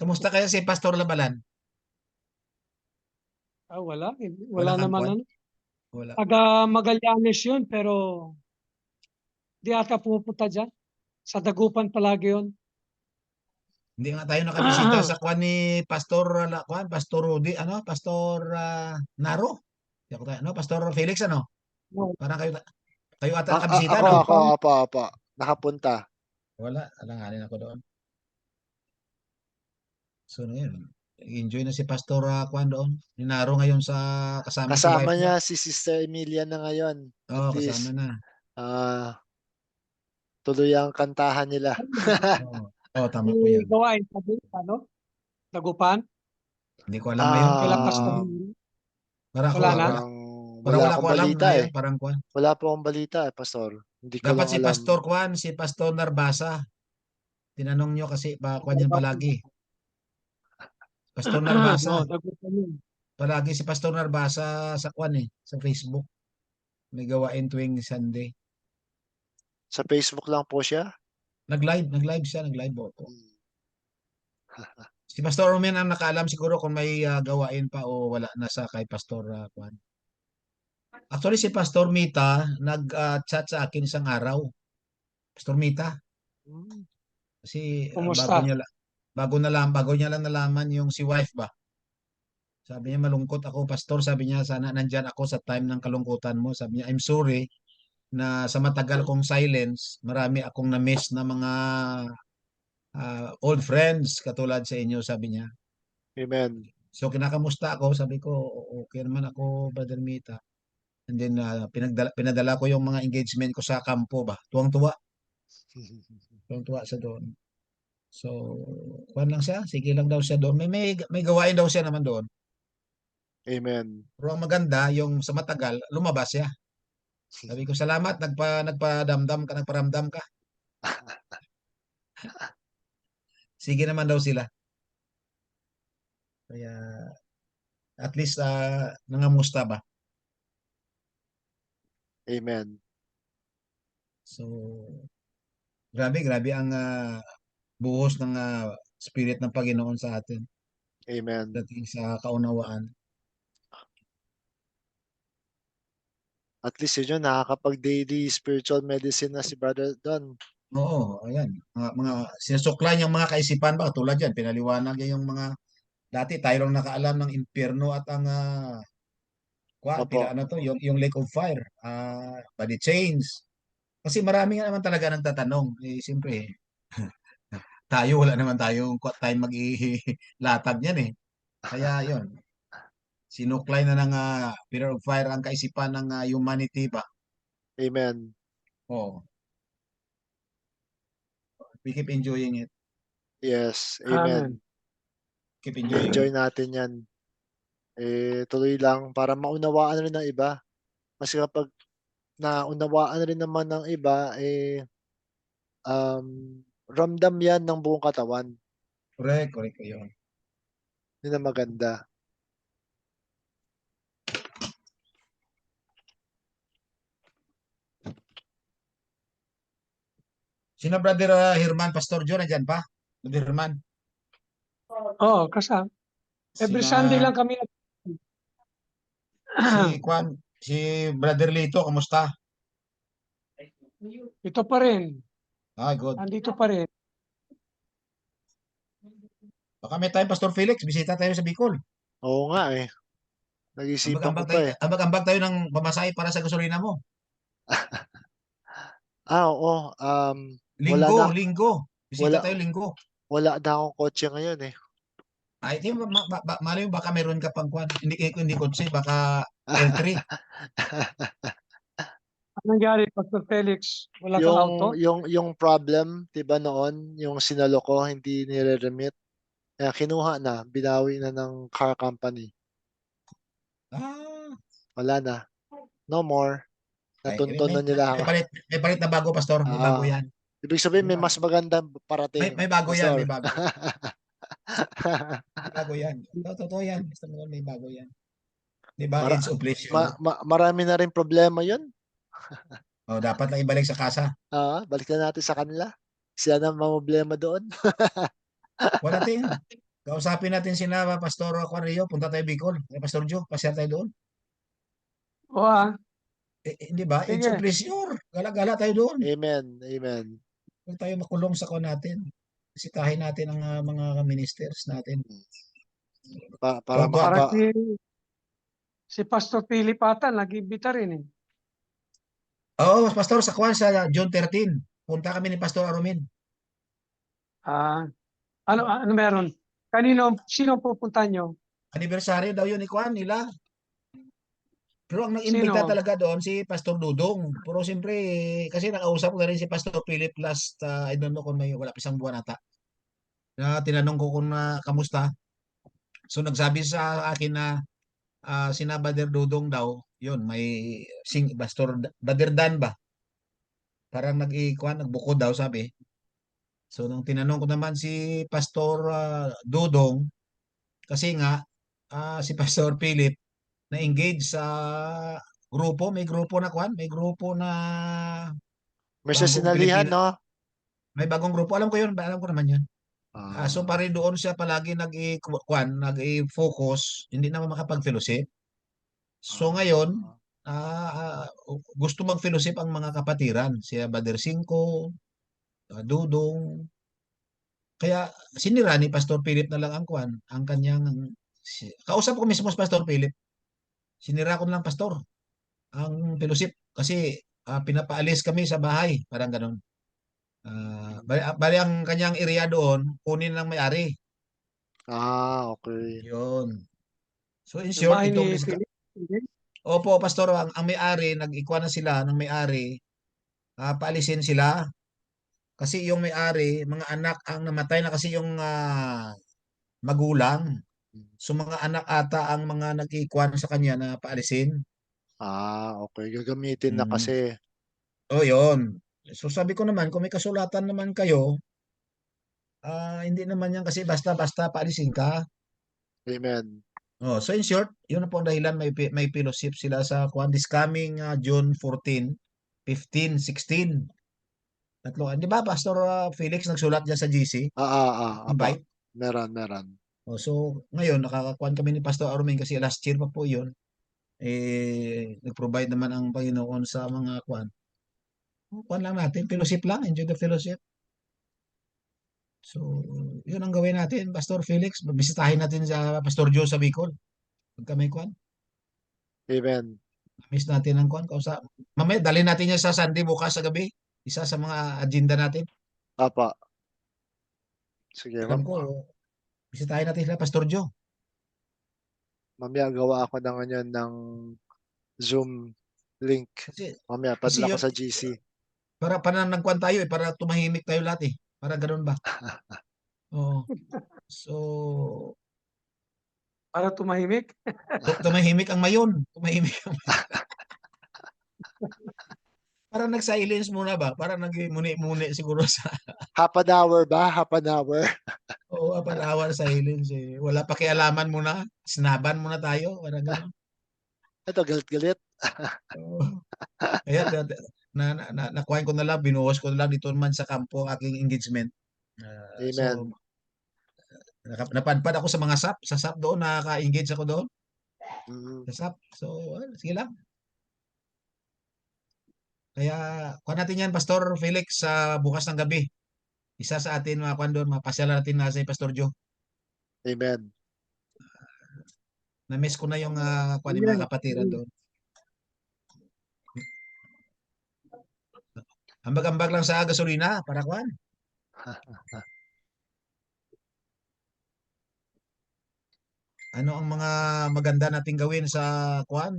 Kamusta kaya si Pastor Labalan? Wala. Wala Wala kang naman kwan? Wala. Taga Magallanes yun, pero di ata pupunta dyan. Sa Dagupan palagi yun. Hindi nga tayo nakabisita sa kwan ni Pastor Pastor Rudy, Pastor Naro. Pastor Felix, No. Parang kayo ata nakabisita, Ako. Nakapunta. Wala, alanganin ako doon. So, yun. Enjoy na si Pastor Kwan doon. Ninaro ngayon sa kasama si Kasama wife niya si Sister Emilia na ngayon. Oo, At least, kasama na. tuloy ang kantahan nila. Oo. Oo, tama po yan. gawain pa din, ano? Dagupan? Hindi ko alam ngayon. Kailan Ah, Pastor? Para Wala na? wala, parang parang wala wala ko akong alam balita ano eh. yan, parang kwan. Wala po akong balita eh, Pastor. Hindi ko Dapat lang si alam. Pastor Kwan, si Pastor Narbasa. Tinanong nyo kasi kwan yan palagi. Pastor Narbasa. No, dagupan yun. Palagi si Pastor Narbasa sa kwan eh, sa Facebook. May gawain tuwing Sunday. Sa Facebook lang po siya. Nag-live siya, nag-live po. Hmm. Si Pastor Roman ang nakaalam siguro kung may gawain pa o wala na sa kay Pastor Kwan. Actually, si Pastor Mita nag-chat sa akin isang araw. Pastor Mita, Hmm. kasi Kumusta? bago niya lang nalaman yung si wife ba. Sabi niya malungkot ako, Pastor. Sabi niya sana nandyan ako sa time ng kalungkutan mo. Sabi niya, I'm sorry na sa matagal kong silence, marami akong na-miss na mga old friends katulad sa inyo, sabi niya. Amen. So kinakamusta ako, sabi ko, okay naman ako, Brother Mita. And then pinadala ko yung mga engagement ko sa kampo ba. Tuwang-tuwa sa doon. So, kuwan lang siya, sige lang daw siya doon. May gawain daw siya naman doon. Amen. Pero ang maganda, yung sa matagal, lumabas siya. Sabi ko, salamat, nagparamdam ka. Sige naman daw sila. Kaya, at least, nangamusta ba? Amen. So, grabe ang buhos ng spirit ng Panginoon sa atin. Amen. Dating sa kaunawaan. At least yun, nakakapag-daily spiritual medicine na si Brother Don. Oo, ayan. Mga sinusuklay yung mga kaisipan ba? Tulad yan, pinaliwanag niya yung mga, dati tayo lang nakaalam ng impyerno at ang, Opo. yung lake of fire, body change. Kasi marami nga naman talaga nagtatanong. Eh, siyempre, wala naman tayong time mag-ilatag yan eh. Kaya yun, sinuklay na ng pillar of fire ang kaisipan ng humanity ba? Amen. Oo. We keep enjoying it. Yes. Amen. Amen. Keep enjoying Enjoy it. natin yan. Tuloy lang para maunawaan rin ng iba. Kasi kapag naunawaan rin naman ng iba, ramdam yan ng buong katawan. Correct yun. Yun ang maganda. Sino Brother Herman, Pastor John, nandyan pa? Brother Herman. Oo, kasama. Every Sunday lang kami. Si Brother Lito, kamusta? Ito pa rin. Good. Andito pa rin. Baka may time, Pastor Felix, bisita tayo sa Bicol. Oo nga eh. Nag-isipan ko pa eh. Ambag tayo ng pamasahe para sa gasolina mo. Oo. Wala na, Linggo. Bisita wala, tayo linggo. wala na akong kotse ngayon eh. Ay, di, malay mo, baka meron ka pang kwan. Hindi kotse, baka L3. Anong nangyari, Pastor Felix? Wala kang auto? yung problem, 'di ba noon, yung sinalo ko hindi nire-remit. Kaya kinuha na, binawi na ng car company. Wala na. No more. Natuntun na nila ako. May palit na bago, Pastor. May bago yan. Ibig sabihin may mas maganda parating. May bago yan, Pastor. may bago. May bago yan. Totoo yan. Basta may bago yan. Di ba? Age of pleasure. Marami na rin problema yun. Dapat lang ibalik sa kasa. Balik na natin sa kanila. Sila na problema doon. Wala natin. Kausapin natin sila, Pastor Aquario. Punta tayo Bicol. Pastor Joe, pasyal tayo doon. Oo. Hindi ba? Age of pleasure. Gala-gala tayo doon. Amen. Huwag tayo makulong sa ko natin. Sitahin natin ang mga ministers natin. Para Parang si Pastor Philip ata, nag-imbita rin eh. Oo, Pastor, sa June 13. Punta kami ni Pastor Arumin. Ano meron? Sino pupunta nyo? Anniversary daw yun ni Kwan nila. Pero ang nag-imbita talaga doon si Pastor Dudong. Pero siyempre, kasi nakausap ko na rin si Pastor Philip last, I don't know kung wala pa isang buwan ata. tinanong ko kung kamusta. So nagsabi sa akin na sina Brother Dudong daw, yun, may Pastor Brother Dan ba? Parang nagbukod daw sabi. So nung tinanong ko naman si Pastor Dudong, kasi nga si Pastor Philip na-engage sa grupo, may grupo na may grupo na May sa Bagong sinalihan, Pilipina. no? May bagong grupo. Alam ko yun, alam ko naman yun. So Ah, pare doon siya palagi nag-i-focus, hindi naman makapag-fellowship. So ngayon, gusto mag-fellowship ang mga kapatiran, siya Brother Cinco, Dudong. Kaya sinira ni Pastor Philip na lang ang kanyang kausap ko mismo si Pastor Philip. Sinira ko na lang pastor ang fellowship kasi pinapaalis kami sa bahay, parang ganun. Bali ang kanyang area doon, kunin ng may-ari. okay. Yun. So in Yung short, bahay itong ni Philip. Hindi? Opo, pastor, ang may-ari, nag-ikuha na sila ng may-ari, paalisin sila. Kasi yung may-ari, mga anak ang namatay na kasi yung magulang. So mga anak ata ang mga nag-ikuha sa kanya na paalisin. Okay. Gagamitin na Mm. kasi. O yun. So sabi ko naman, kung may kasulatan naman kayo, hindi naman yan kasi basta-basta paalisin ka. Amen. So in short, yun na po ang dahilan, may fellowship sila sa this coming June 14, 15, 16. Tatlo. Di ba, Pastor Felix nagsulat dyan sa GC? Apa. Invite. Meron. So ngayon, nakakakuan kami ni Pastor Armin kasi last year pa po yun. Nag-provide naman ang Panginoon sa mga kuan. Kuan lang natin, fellowship lang, enjoy the fellowship. So, yun ang gawin natin, Pastor Felix. Bisitahin natin sa Pastor Joe sa Bicol. Pagka may kuan. Amen. Miss natin ang kuan. Mamaya, dali natin yan sa Sunday bukas sa gabi. Isa sa mga agenda natin. Apa. Sige, Alam ko, bisitahin natin sila, Pastor Joe. mamaya gawa ako ng ganyan ng Zoom link. Kasi Mamaya, Kasi padala ko yun, sa GC. para nagkuan tayo para tumahimik tayo lahat Para ganoon ba? Oo. So, Para tumahimik. tumahimik ang mayon. Tumahimik ang Parang nag-silence muna ba? Parang nag-muni-muni siguro sa Half an hour ba? Half an hour. para silence Wala pakialaman muna. Snaban muna tayo. Parang gano'n. Ito, galit-galit. Oo. Kaya nakuhain ko na lang, binuhos ko na lang dito naman sa kampo aking engagement. So, Amen. napadpad ako sa mga SAP. Sa SAP doon, nakaka-engage ako doon. Mhm. Sa SAP. So, sige lang. Kaya, kuha natin yan, Pastor Felix, sa bukas ng gabi. Isa sa atin, mga kuhan doon, mapasyalan natin na si Pastor Joe. Amen. Na-miss ko na yung kuhan yung Amen. mga kapatiran doon. Ambag-ambag lang sa gasolina, para kuhan. Ano ang mga maganda nating gawin sa kuhan?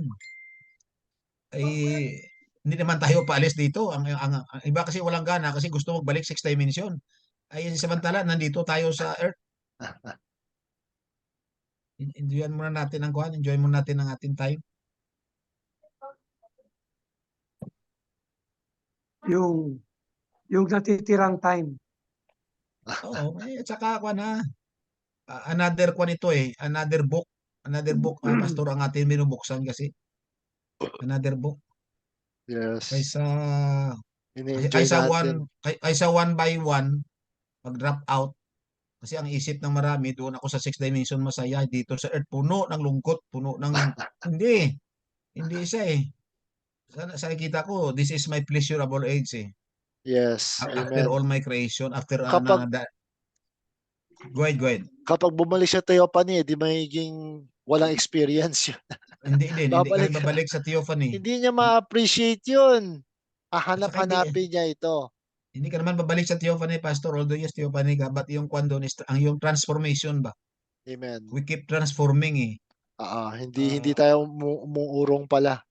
Hindi naman tayo paalis dito. Ang iba kasi walang gana kasi gusto magbalik 6th dimension. Samantala, nandito tayo sa Earth. Enjoyan muna natin ang kuhan. Enjoy muna natin ang ating time. Yung natitirang time. Oo. At saka kuhan another kuhan ito Another book. Pastor, ang ating binubuksan kasi. Another book. Yes. Kaysa Ini-enjoy natin. kaysa one by one, mag-drop out. Kasi ang isip ng marami, doon ako sa 6th dimension masaya. Dito sa Earth, puno ng lungkot, puno ng... Hindi siya Sa nakikita ko, this is my pleasurable age Yes. After Amen. all my creation, after Kapag go ahead. kapag bumalik sa Theophany, di magiging walang experience yun. Hindi kami Babalik. babalik sa theophany. Hindi niya ma-appreciate yun. At saka Hanapin niya ito. hindi ka naman babalik sa theophany, Pastor, although yes, theophany ka, but yung kwan doon is yung transformation ba? Amen. We keep transforming Hindi tayo umuurong pala.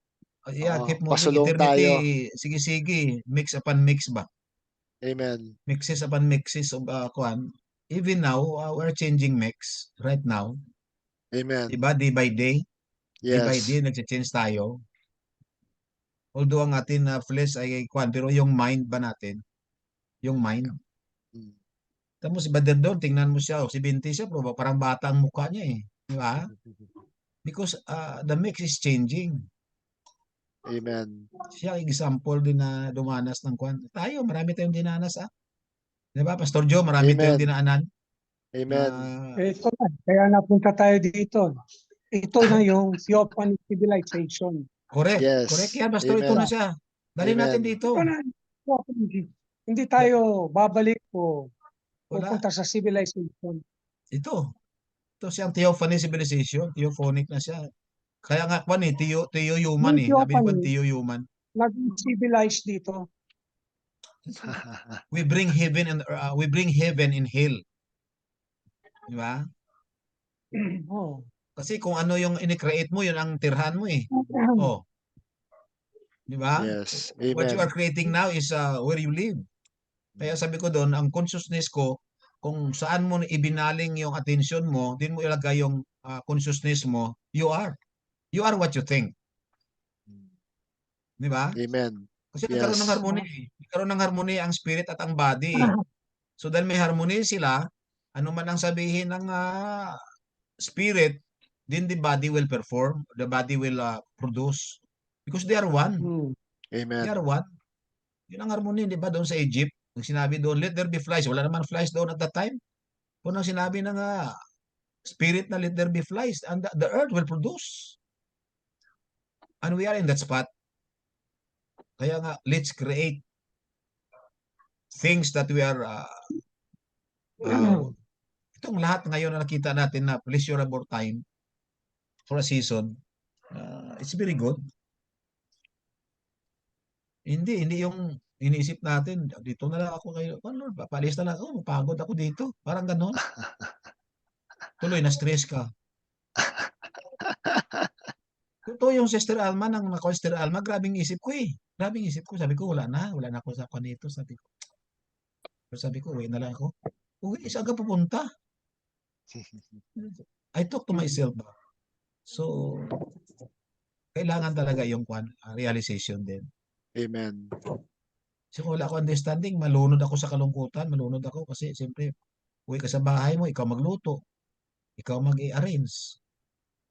keep moving. Pasulong Eternity, tayo. sige, mix upon mix ba? Amen. Mixes upon mixes of kwan. even now, we're changing mix right now. Amen. Diba? Day by day. Day by day, Yes. nag-change tayo. Although ang atin na flesh ay kwan, pero yung mind ba natin? Yung mind. Mm. Tapos si Brother Don, tingnan mo siya, 70 siya, pero parang bata ang mukha niya eh. Di ba? Because the mix is changing. Amen. Siya example din na dumanas ng kwan. Tayo, marami tayong dinanas ah. Di ba, Pastor Joe, marami tayong Amen. dinaanan. Amen. Ito na, kaya napunta tayo dito. Ito na yung Theophany civilization. Correct. Yes. Correct yan, Pastor. Ito Amen. na siya. Dali natin Amen. dito. Ito na, Theophany. Hindi tayo babalik o Wala. pupunta sa civilization. Ito. Ito siyang theophany civilization. Theophonic na siya. Kaya nga kwan eh, human eh. Yung Sabi ni kwan, Theophany, human. naging civilized dito. We bring heaven in hell. Di ba? Oh. Kasi kung ano yung ini-create mo, yun ang tirhan mo eh. Oh. Di ba? Yes. What you are Amen. creating now is where you live. Kaya sabi ko doon, ang consciousness ko, kung saan mo ibinaling yung attention mo, din mo ilagay yung consciousness mo, you are. You are what you think. Di ba? Amen. Kasi nagkaroon ng Yes. harmony. Nagkaroon ng harmony ang spirit at ang body. So dahil may harmony sila, ano man ang sabihin ng spirit, then the body will perform, the body will produce. Because they are one. Hmm. They Amen. are one. Yun ang harmony, di ba? Doon sa Egypt, nung sinabi doon, let there be flies. Wala naman flies doon at that time. Kung nang sinabi ng spirit na let there be flies, and the earth will produce. And we are in that spot. Kaya nga, let's create things that we are itong lahat ngayon na nakita natin na pleasurable time for a season, it's very good. Hindi yung iniisip natin, dito na lang ako kayo, oh Lord, papalis na lang ako, mapagod ako dito. Parang ganon. Tuloy, na-stress ka. Totoo yung Sister Alma, nang nako Sister Alma, grabing isip ko eh. Grabing isip ko, sabi ko, wala na ako sa kanito, sabi ko. Pero sabi ko, uwi na lang ako. Uwi, saan ka pupunta? I talk to myself ba? So, kailangan talaga yung realization din. Amen. Kasi kung wala ako understanding, malunod ako sa kalungkutan, malunod ako kasi siyempre, uwi ka sa bahay mo, ikaw magluto, ikaw mag-i-arrange.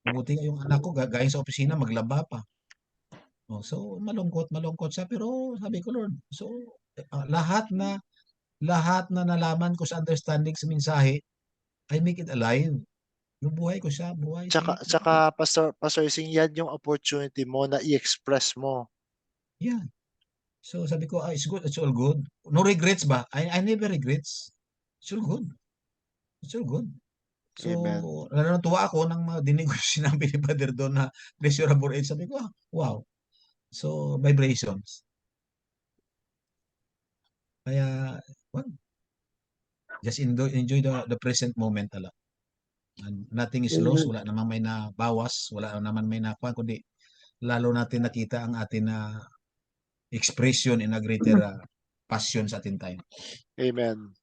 Mabuti nga yung anak ko, gagaling sa opisina, maglaba pa. Oh, so, malungkot siya. Pero sabi ko, Lord, so, lahat na nalaman ko sa understanding sa mensahe, I make it alive. Yung buhay ko siya, buhay. Tsaka Pastor Ising, yan yung opportunity mo na i-express mo. Yeah. So sabi ko, it's good, it's all good. No regrets ba? I never regrets. It's all good. It's all good. So, Amen. natuwa ako nang dinig ko yung sinabi ni Brother Don na pleasurable age. Sabi ko, wow. So, vibrations. Kaya, well, just enjoy the present moment ala. And nothing is lost. Wala namang may nabawas. Wala naman may nakuha. Kundi, lalo natin nakita ang atin na expression in a greater passion sa ating time. Amen.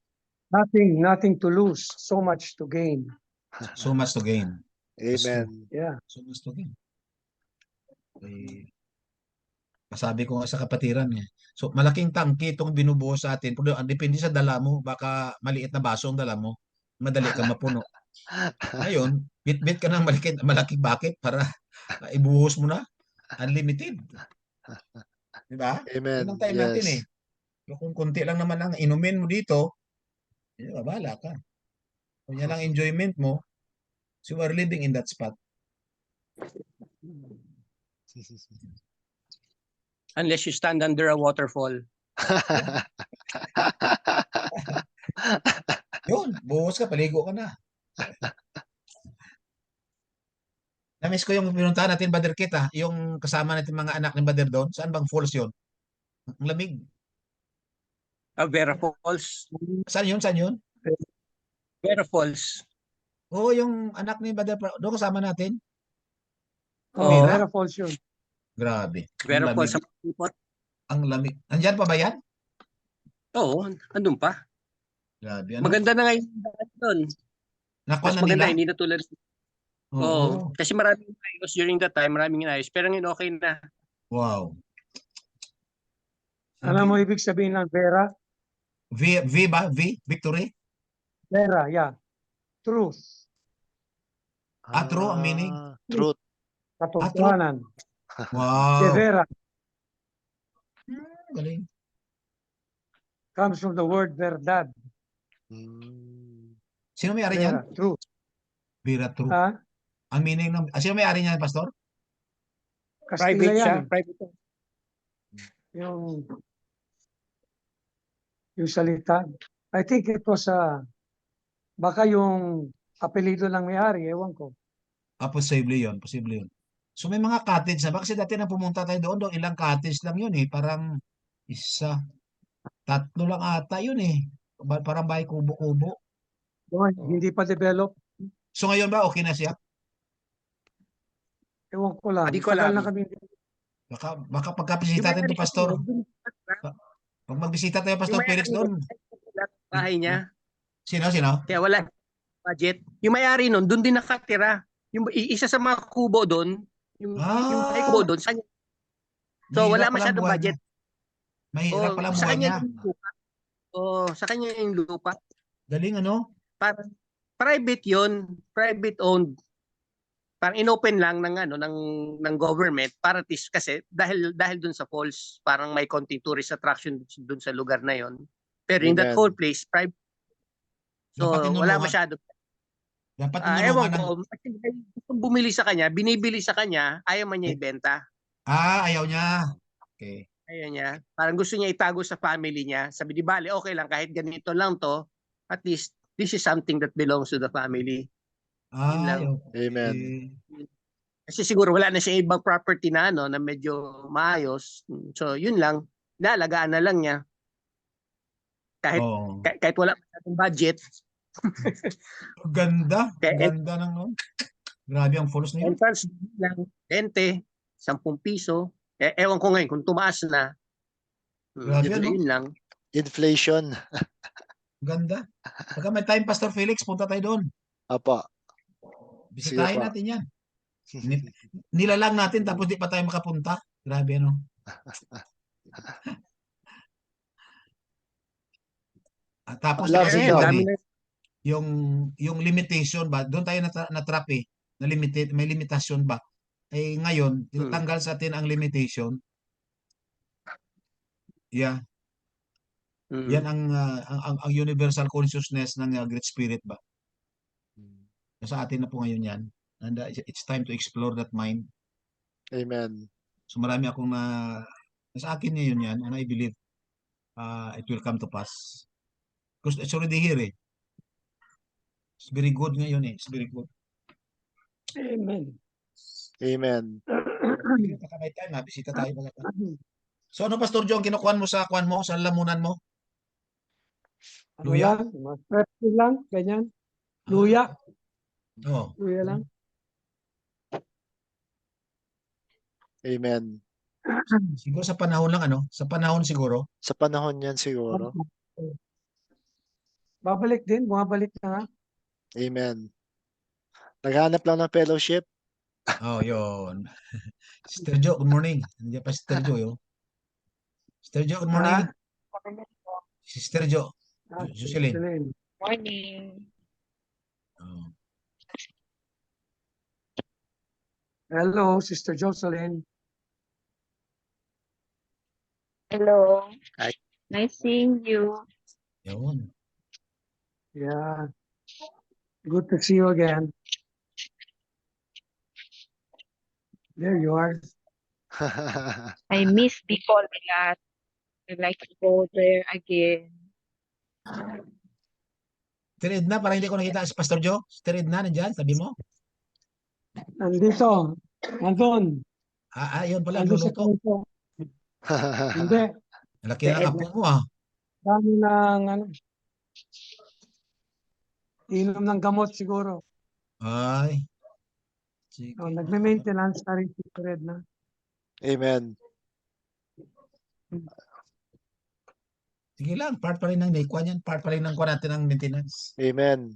Nothing to lose, so much to gain. So much to gain. Amen. Yeah. So much to gain. Masabi ko nga sa kapatiran eh. So malaking tangki itong binubuo sa atin. Pero depende sa dala mo. Baka maliit na baso ang dala mo. Madali ka mapuno. Ngayon, bit ka ng malaking bucket para ibuhos mo na. Unlimited. Diba? Amen. Yun ang time natin eh. Yes. Kung konti lang naman ang inumin mo dito, bahala ka. Kung yan ang enjoyment mo, so you are living in that spot. Unless you stand under a waterfall. Yun, buhos ka, paligo ka na. Namiss ko yung pinuntahan natin, Brother Kit, yung kasama natin mga anak ni Brother Don. Saan bang falls yun? Ang lamig. Vera Falls. Saan yun? Vera Falls. Oo, yung anak ni Brother, doon kasama natin. Oh, Mira? Vera Falls yun. Grabe. Vera Ang Falls lamig. sa Pipot. Ang lamig. Nandyan pa ba yan? Oo, andun pa. Grabe, ano? Maganda na ngayon yung daan doon. Nakuha Mas na maganda, nila? hindi na tulad. Oo. Oo. Kasi maraming inayos during that time, maraming inayos. Pero ngayon okay na. Wow. Alam mo ibig sabihin ng Vera? V ba? V? Victory? Vera, yeah. Truth. True ang meaning? Truth. Katotohanan. De Wow. Vera Galing. comes from the word verdad. Mm. Sino may-ari Vera, niyan? truth. Vera True. Ha? Ang meaning ng... sino may-ari niyan, Pastor? Kastila Private siya. yan. Private. Yung salita. I think it was baka yung apelido ng may-ari, ewan ko. Posible yun. Posible yun. So may mga cottage na ba? Kasi dati na pumunta tayo doon, ilang cottage lang yun eh. Parang isa, tatlo lang ata yun eh. Parang bahay kubo-kubo. Doon, hindi pa develop. So ngayon ba okay na siya? Ewan ko lang. Hindi ko Tagal alam. na kami. Baka pagkabisita natin to, Pastor. Pag magbisita tayo, Pastor Felix doon. Bahay niya. Sino? Kaya wala budget. Yung may-ari nun, doon din nakatira. Yung isa sa mga kubo doon, yung bahay kubo doon, sa kanya. So wala Mahirap pala ang masyadong buhay budget. niya. Mahirap pala ang Sa buhay kanya niya. yung lupa. Sa kanya yung lupa. Galing ano? Parang private 'yon, private owned. Parang inopen lang ng government para kasi dahil doon sa falls, parang may konting tourist attraction doon sa lugar na 'yon. Pero in that Amen. whole place, private. So Dapat wala tinulungan. masyado. Dapat Ewan tinulungan ng... ko, kung bumili sa kanya, binibili sa kanya, ayaw man niya ibenta. Ayaw niya. Okay. Ayaw niya. Parang gusto niya itago sa family niya. Sabi di bale, okay lang kahit ganito lang to, at least this is something that belongs to the family. Yun lang. Okay. Amen. Kasi siguro wala na siya ibang property na na medyo maayos. So yun lang, nalagaan na lang niya. Oh. Kahit wala masyadong budget. Ganda. Kaya Ganda ng... Grabe ang falls na yun. entrance lang, 20, 10 piso. Ewan ko ngayon kung tumaas na. Grabe, ano? Yun lang. Inflation. Ganda. Pagka may time, Pastor Felix, punta tayo doon. Apa. Bisitahin Sige pa. natin yan. Nilalang natin tapos di pa tayo makapunta. Grabe, ano? Tapos Love kasi and love. yung limitation ba, doon tayo na-trap eh. Na limited, may limitasyon ba? Eh ngayon, tinatanggal sa atin ang limitation. Yeah. Yan ang universal consciousness ng Great Spirit ba? Sa atin na po ngayon yan. And it's time to explore that mind. Amen. So marami akong sa akin ngayon yan, and I believe it will come to pass. Because it's already here eh. It's very good ngayon eh. It's very good. Amen. Amen. Pagka may time, bisita tayo. So ano, Pastor John, kinukuhan mo sa lamunan mo? Ano Luya? lang, mas practice lang, ganyan. Luya. Oo. Luya lang. Amen. Siguro sa panahon lang, ano? Sa panahon siguro. Sa panahon yan siguro. Babalik din, bumabalik na nga. Amen. Naghanap lang ng fellowship. Oh, yun. Sister Jo, good morning. Nandiyan pa Sister Jo, yun. Sister Jo, good morning. Sister Jo. Jocelyn. Morning. Oh. Hello, Sister Jocelyn. Hello. Hi. Nice seeing you. Yun. Yeah. Good to see you again. There you are. I miss Bicol a lot. I'd like to go there again. Sister Edna, parang hindi ko nakita si Pastor Jo. Sister Edna, nandiyan, sabi mo? Nandito. Nandun. Yun pala, Nandun sa nagluluto. kanto. Hindi. Laki na ng apo mo, ah. Dami ng inom ng gamot siguro. Ay. Sige. Nagme-maintenance na rin si Fred na. Amen. Sige lang, part pa rin ng Nikwan yan. Part pa rin ng kuha natin ng maintenance. Amen.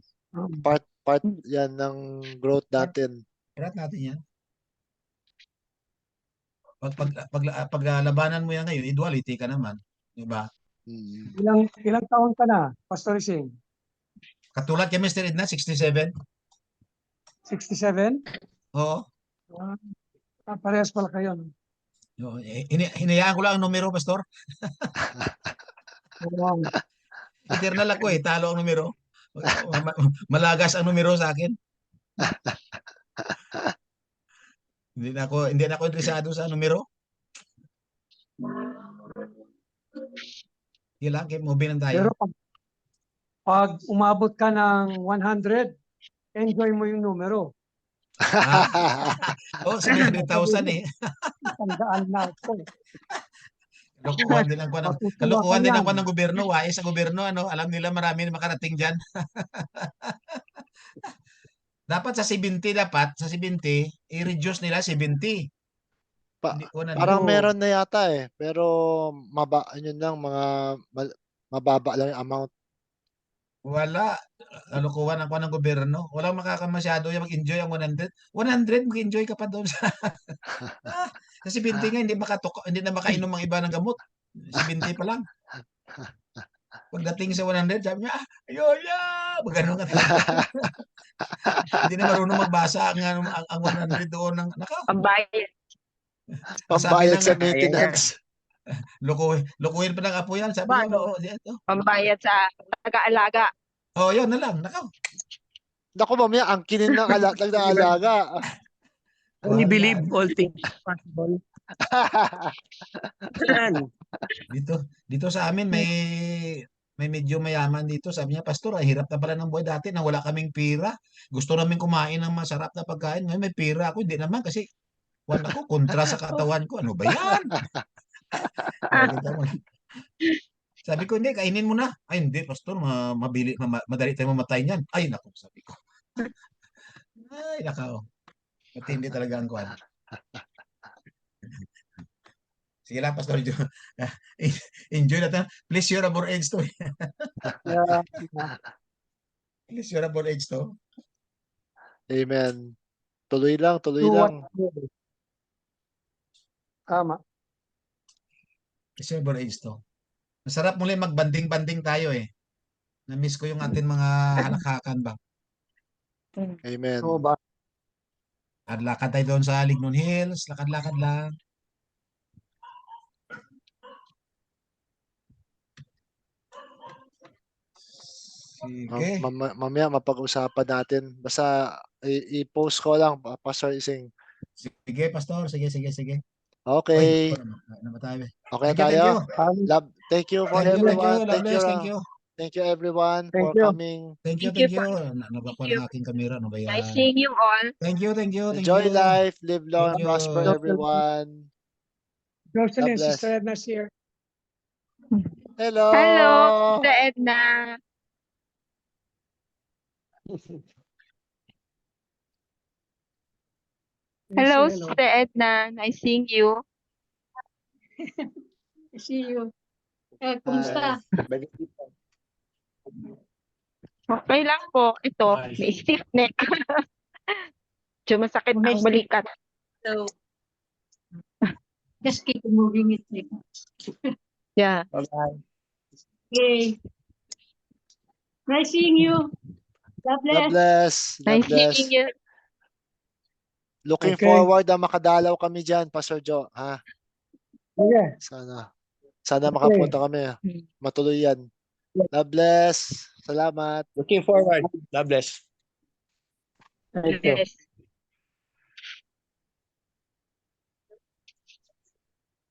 Part yan ng growth natin. Part natin yan. Paglalabanan mo yan ngayon, duality ka naman. Diba? Ilang taon ka na, Pastor Ising? Katulad kay Mr. Edna, 67. 67? Oo. Parehas pala kayo. No? Hinayaan ko lang ang numero, Pastor. Wow. Eternal ako eh, talo ang numero. Malagas ang numero sa akin. Hindi na ako interesado sa numero. Yun lang, moving lang Pero tayo. pag umabot ka ng 100, enjoy mo yung numero. Oh, 700,000 eh. Tandaan na ito. Kalukuhan din ang kalukuhan din ang ng gobyerno, wais sa gobyerno, alam nila marami na makarating diyan. Dapat sa 70 i-reduce nila 70. Parang meron na yata eh, pero yun lang, mababa lang yung amount. Wala. Kalukuhan ang ng gobyerno. Walang makakamasyado yung mag-enjoy ang 100. 100, mag-enjoy ka pa doon sa sa 70 nga, hindi na makainom ang iba ng gamot. 70 pa lang. Pagdating sa 100, sabi niya, ayoya! Magano nga. Hindi na marunong magbasa ang 100 doon. Pambayad. Pambayad sa maintenance. Lukuhin pa ng apo yan. Sabi niya, Pambayad sa taga-alaga. Oh, yun na lang. Nakaw. Naku, mamaya, ang kinin ng nag-aalaga. Only believe all things possible. Dito sa amin may medyo mayaman dito. Sabi niya, Pastor, hirap na pala ng buhay dati nang wala kaming pira. Gusto namin kumain ng masarap na pagkain. Ngayon may pira ako. Hindi naman kasi ako kontra sa katawan ko. Ano ba yan? Sabi ko, hindi, kainin mo na. Ay, hindi, Pastor, madali tayo mamatay niyan. Ay, naku, sabi ko. Ay, nakaw. Matindi talaga ang kuwan. Sige lang, Pastor. Enjoy natin. Pleasurable age to. Pleasurable age to. Amen. Tuloy lang, tuloy Do lang. Tama. Pleasurable age to. Masarap muli magbanding-banding tayo eh. Na-miss ko yung ating mga halakakan ba. Amen. Oo ba? Lakad tayo doon sa Lignon Hills. Lakad-lakad lang. Sige. Mamaya mapag-usapan natin. Basta i-post ko lang, Pastor Ising. Sige, Pastor. Sige. Okay. Okay tayo. Thank you for everyone. Thank you everyone for coming. Thank you. Nabako ng aking kamera. Ano ba yan? Nice seeing you all. Thank you. Enjoy life. Live long and Thank you. prosper everyone. Jocelyn, God bless. Sister Edna's here. Hello. Hello, Sister Edna. Hello, Sister Edna. Nice seeing you. See you. Kumusta? Okay lang po. Ito, may stiff neck. Medyo masakit ang balikat. So, just keep moving it. Yeah. Bye-bye. Okay. Nice seeing you. God bless. God bless. God Nice bless. seeing you. Looking Okay. forward na makadalaw kami dyan, Pastor Joe. Ha? Okay. Sana makapunta kami. Matuloy yan. God bless. Salamat. Looking forward. God bless. Thank you. Yes.